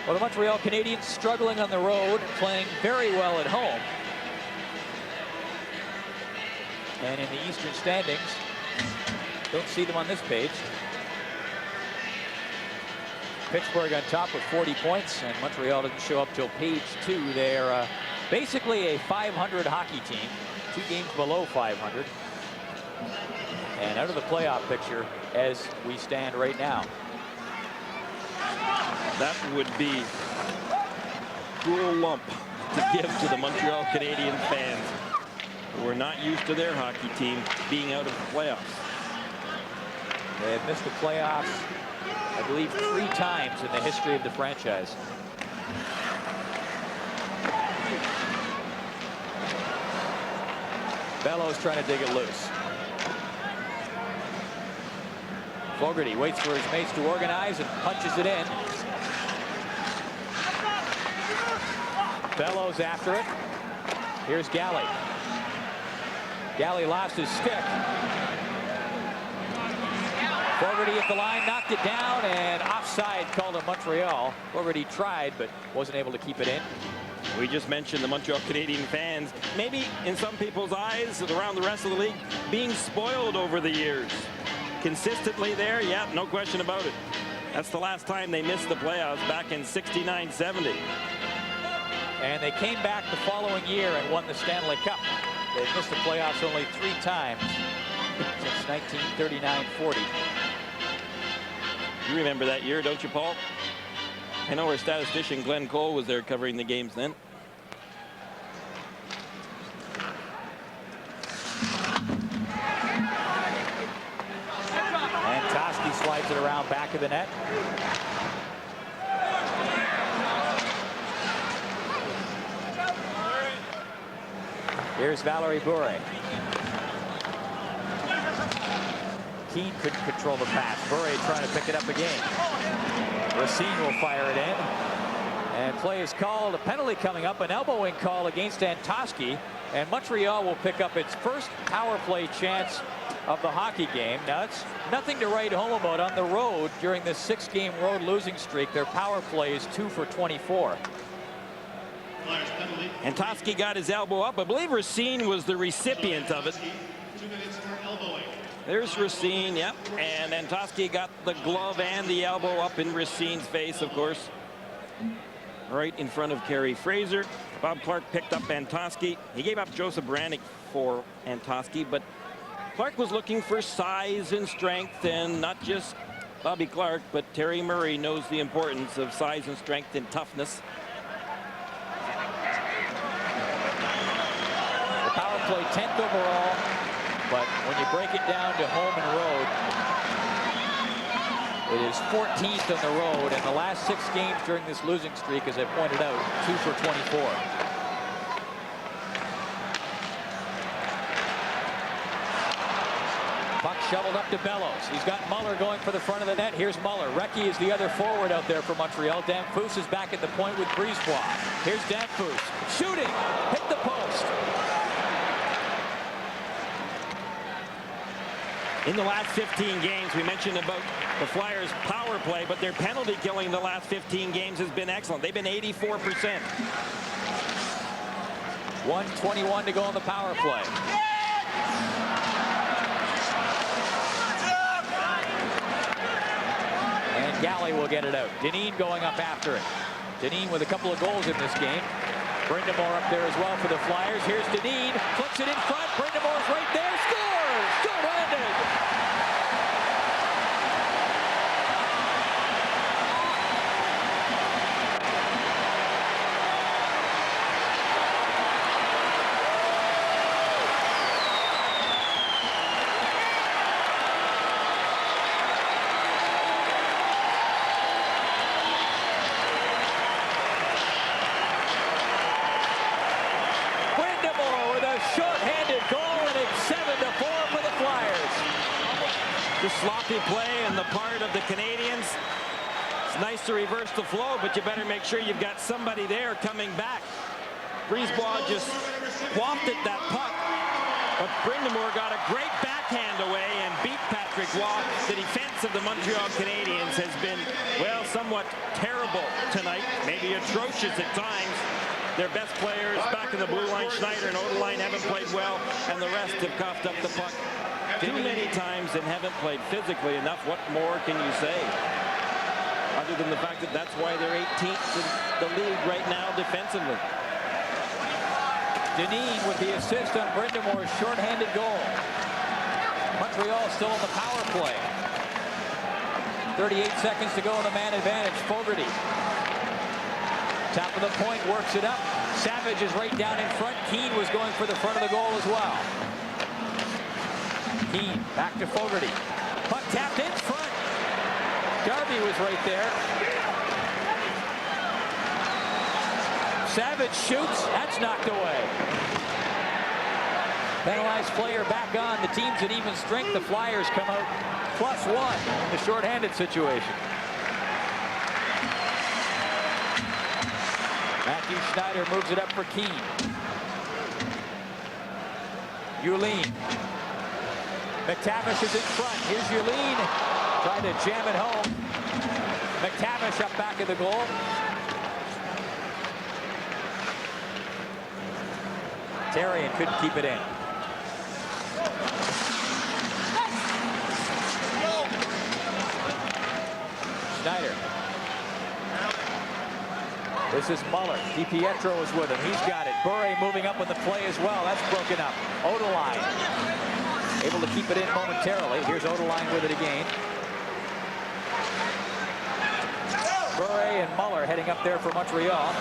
Well, the Montreal Canadiens struggling on the road, playing very well at home. And in the Eastern standings, don't see them on this page. Pittsburgh on top with 40 points, and Montreal doesn't show up till page 2. They're basically a 500 hockey team, 2 games below 500, and out of the playoff picture as we stand right now. That would be a cruel lump to give to the Montreal Canadiens fans who are not used to their hockey team being out of the playoffs. They have missed the playoffs, I believe, 3 times in the history of the franchise. Bellows trying to dig it loose. Fogarty waits for his mates to organize and punches it in. Bellows after it. Here's Galley. Galley lost his stick. Fogarty at the line, knocked it down, and offside called on Montreal. Fogarty tried, but wasn't able to keep it in. We just mentioned the Montreal Canadiens fans, maybe in some people's eyes around the rest of the league, being spoiled over the years. Consistently there, yeah, no question about it. That's the last time they missed the playoffs, back in 69-70. And they came back the following year and won the Stanley Cup. They've missed the playoffs only 3 times since 1939-40. You remember that year, don't you, Paul? I know our statistician Glenn Cole was there covering the games then. And Toski slides it around back of the net. Here's Valerie Bure. Keane couldn't control the pass. Bure trying to pick it up again. Racine will fire it in. And play is called. A penalty coming up. An elbowing call against Antoski. And Montreal will pick up its first power play chance of the hockey game. Now, it's nothing to write home about on the road during this 6-game road losing streak. Their power play is 2 for 24. Antoski got his elbow up. I believe Racine was the recipient of it. There's Racine, yep. And Antoski got the glove and the elbow up in Racine's face, of course. Right in front of Kerry Fraser. Bob Clark picked up Antoski. He gave up Joseph Brannick for Antoski, but Clark was looking for size and strength, and not just Bobby Clark, but Terry Murray knows the importance of size and strength and toughness. The power play 10th overall, but when you break it down to home and road, it is 14th on the road, and the last 6 games during this losing streak, as I pointed out, 2 for 24. Puck shoveled up to Bellows. He's got Muller going for the front of the net. Here's Muller. Recchi is the other forward out there for Montreal. Danfus is back at the point with Brisebois. Here's Danfus. Shooting. Hit the post. In the last 15 games, we mentioned about the Flyers' power play, but their penalty killing in the last 15 games has been excellent. They've been 84%. 1:21 to go on the power play. And Galley will get it out. Dineen going up after it. Dineen with a couple of goals in this game. Brindamore up there as well for the Flyers. Here's Dineen. Flips it in front. Brindamore's right there. Scores! Short-handed! The sloppy play on the part of the Canadiens. It's nice to reverse the flow, but you better make sure you've got somebody there coming back. Brisebois just wafted that puck, but Brindamore got a great backhand away and beat Patrick Waugh. The defense of the Montreal Canadiens has been, well, somewhat terrible tonight, maybe atrocious at times. Their best players back in the blue line, Schneider and Oderlein, haven't played well, and the rest have coughed up the puck too many times and haven't played physically enough. What more can you say? Other than the fact that that's why they're 18th in the league right now defensively. Dineen with the assist on Brindamore's shorthanded goal. Montreal still on the power play. 38 seconds to go in the man advantage. Fogarty. Top of the point, works it up. Savage is right down in front. Keane was going for the front of the goal as well. Keane back to Fogarty. Puck tapped in front. Darby was right there. Savage shoots. That's knocked away. Penalized player back on. The team's at even strength. The Flyers come out +1 in the shorthanded situation. Matthew Schneider moves it up for Keane. Yulin. McTavish is in front. Here's Yulin. Trying to jam it home. McTavish up back of the goal. Therrien couldn't keep it in. Schneider. This is Muller. DiPietro is with him. He's got it. Bure moving up with the play as well. That's broken up. Oderlein. able to keep it in momentarily. Here's Odeline with it again. Murray and Muller heading up there for Montreal.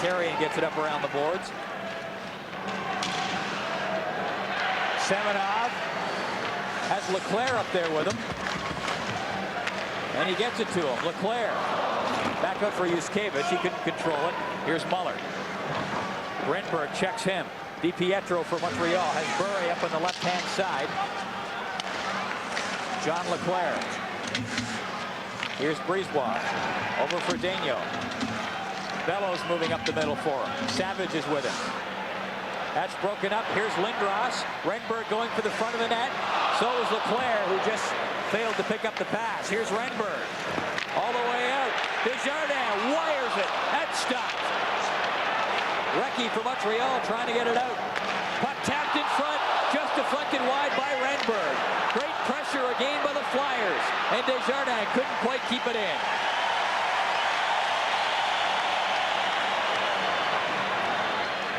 Carrion gets it up around the boards. Semenov has Leclerc up there with him. And he gets it to him. Leclerc back up for Yuskevich. He couldn't control it. Here's Muller. Renberg checks him. DiPietro for Montreal has Burry up on the left-hand side. John Leclerc. Here's Brisebois. Over for Daigneault. Bellows moving up the middle for him. Savage is with him. That's broken up. Here's Lindros. Renberg going for the front of the net. So is Leclerc, who just failed to pick up the pass. Here's Renberg. All the way out. Desjardins wires it. That's stopped. Recchi for Montreal trying to get it out. Puck tapped in front. Just deflected wide by Renberg. Great pressure again by the Flyers. And Desjardins couldn't quite keep it in.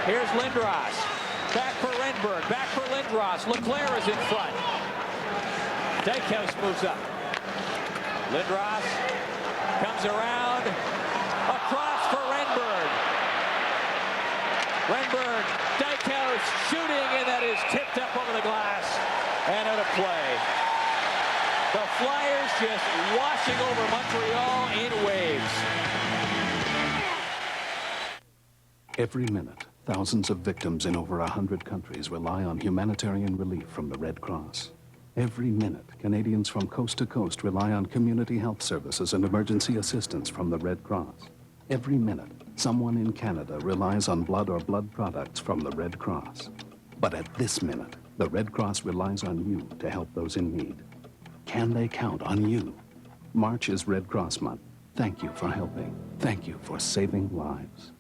Here's Lindros. Back for Renberg. Back for Lindros. Leclerc is in front. Dykhouse moves up. Lindros comes around. Across for Renberg. Renberg. Dykhouse shooting, and that is tipped up over the glass and out of play. The Flyers just washing over Montreal in waves. Every minute, thousands of victims in over 100 countries rely on humanitarian relief from the Red Cross. Every minute, Canadians from coast to coast rely on community health services and emergency assistance from the Red Cross. Every minute, someone in Canada relies on blood or blood products from the Red Cross. But at this minute, the Red Cross relies on you to help those in need. Can they count on you? March is Red Cross Month. Thank you for helping. Thank you for saving lives.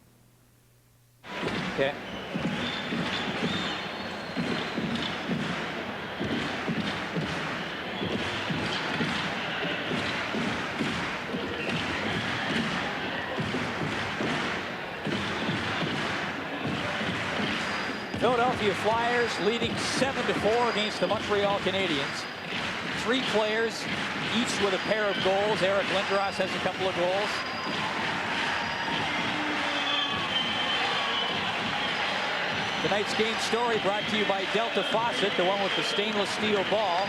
Okay. Philadelphia Flyers leading 7-4 against the Montreal Canadiens. 3 players, each with a pair of goals. Eric Lindros has a couple of goals. Tonight's game story brought to you by Delta Faucet, the one with the stainless steel ball.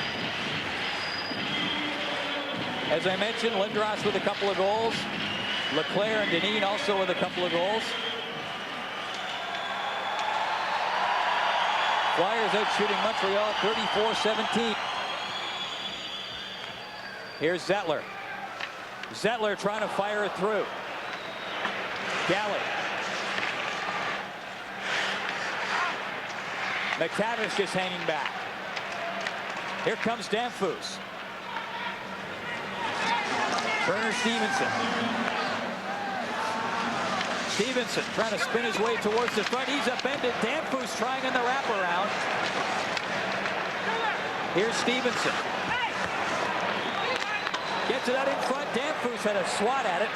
As I mentioned, Lindros with a couple of goals. Leclerc and Dineen also with a couple of goals. Flyers out shooting Montreal 34-17. Here's Zettler. Zettler trying to fire it through. Galley. McTavish just hanging back. Here comes Danfus. Turner Stevenson. Stevenson trying to spin his way towards the front. He's upended. Danfus trying in the wraparound. Here's Stevenson. Gets it out in front. Danfus had a swat at it.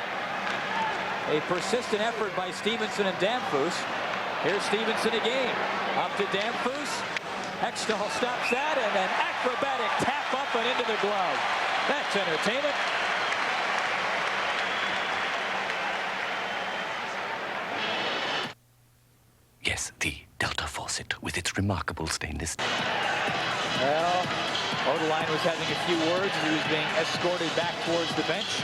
A persistent effort by Stevenson and Danfus. Here's Stevenson again. Up to Danfus. Hextall stops that, and an acrobatic tap up and into the glove. That's entertainment. Yes, the Delta Faucet with its remarkable stainless steel. Well, Odeline was having a few words as he was being escorted back towards the bench.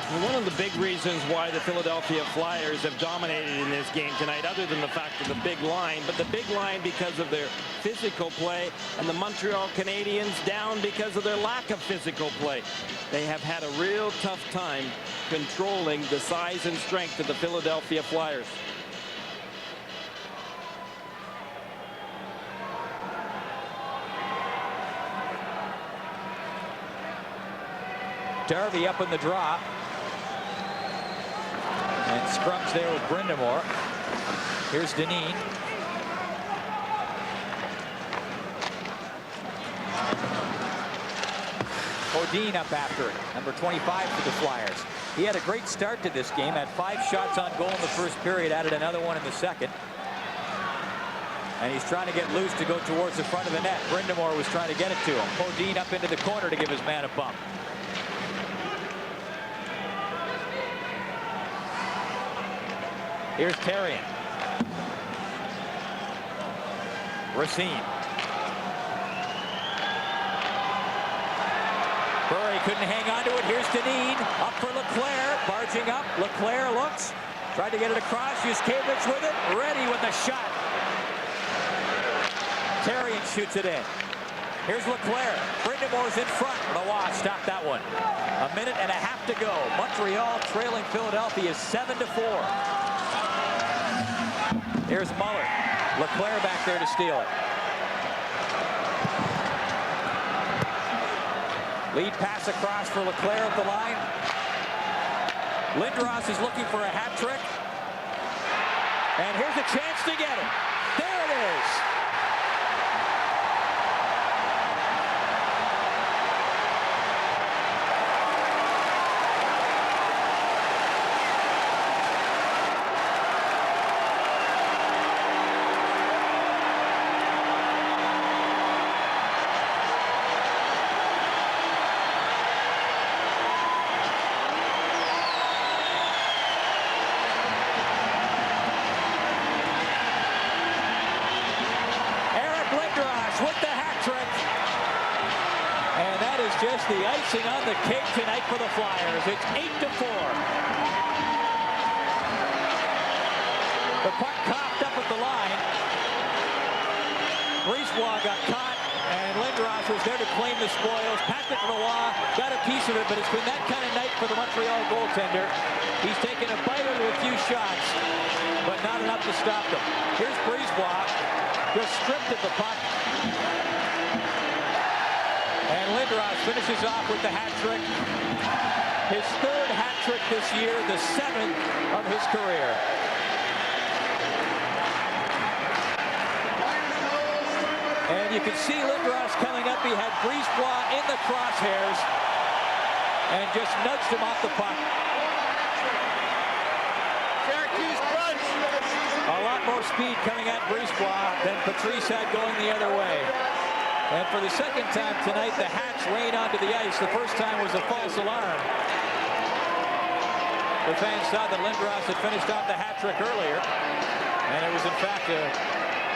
Well, one of the big reasons why the Philadelphia Flyers have dominated in this game tonight, other than the fact of the big line, but the big line because of their physical play, and the Montreal Canadiens down because of their lack of physical play. They have had a real tough time controlling the size and strength of the Philadelphia Flyers. Darby up in the draw. And scrums there with Brindamore. Here's Dineen. Odin up after it. Number 25 for the Flyers. He had a great start to this game. Had 5 shots on goal in the first period. Added another one in the second. And he's trying to get loose to go towards the front of the net. Brindamore was trying to get it to him. Podine up into the corner to give his man a bump. Here's Therrien. Racine. Burry couldn't hang on to it. Here's Dineen. Up for Leclerc. Barging up. Leclerc looks. Tried to get it across. Yuskevich with it. Ready with the shot. Therrien shoots it in. Here's Leclerc. Brindamore's in front. Roy stopped that one. A minute and a half to go. Montreal trailing Philadelphia 7-4. Here's Muller. Leclerc back there to steal it. Lead pass across for Leclerc at the line. Lindros is looking for a hat trick. And here's a chance to get it. There it is. Just the icing on the cake tonight for the Flyers. It's 8-4. The puck coughed up at the line. Brisebois got caught, and Lindros was there to claim the spoils. Patrick Roy got a piece of it, but it's been that kind of night for the Montreal goaltender. He's taken a bite out of a few shots, but not enough to stop them. Here's Brisebois, just stripped at the puck. And Lindros finishes off with the hat trick. His third hat trick this year, the 7th of his career. And you can see Lindros coming up. He had Brisebois in the crosshairs and just nudged him off the puck. A lot more speed coming at Brisebois than Patrice had going the other way. And for the second time tonight, the Hats rain onto the ice. The first time was a false alarm. The fans saw that Lindros had finished off the hat trick earlier. And it was, in fact, a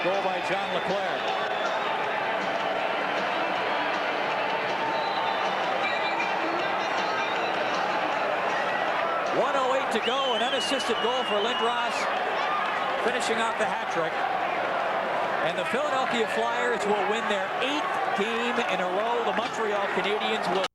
goal by John Leclerc. .108 to go, an unassisted goal for Lindros, finishing off the hat trick. And the Philadelphia Flyers will win their 8th game in a row. The Montreal Canadiens will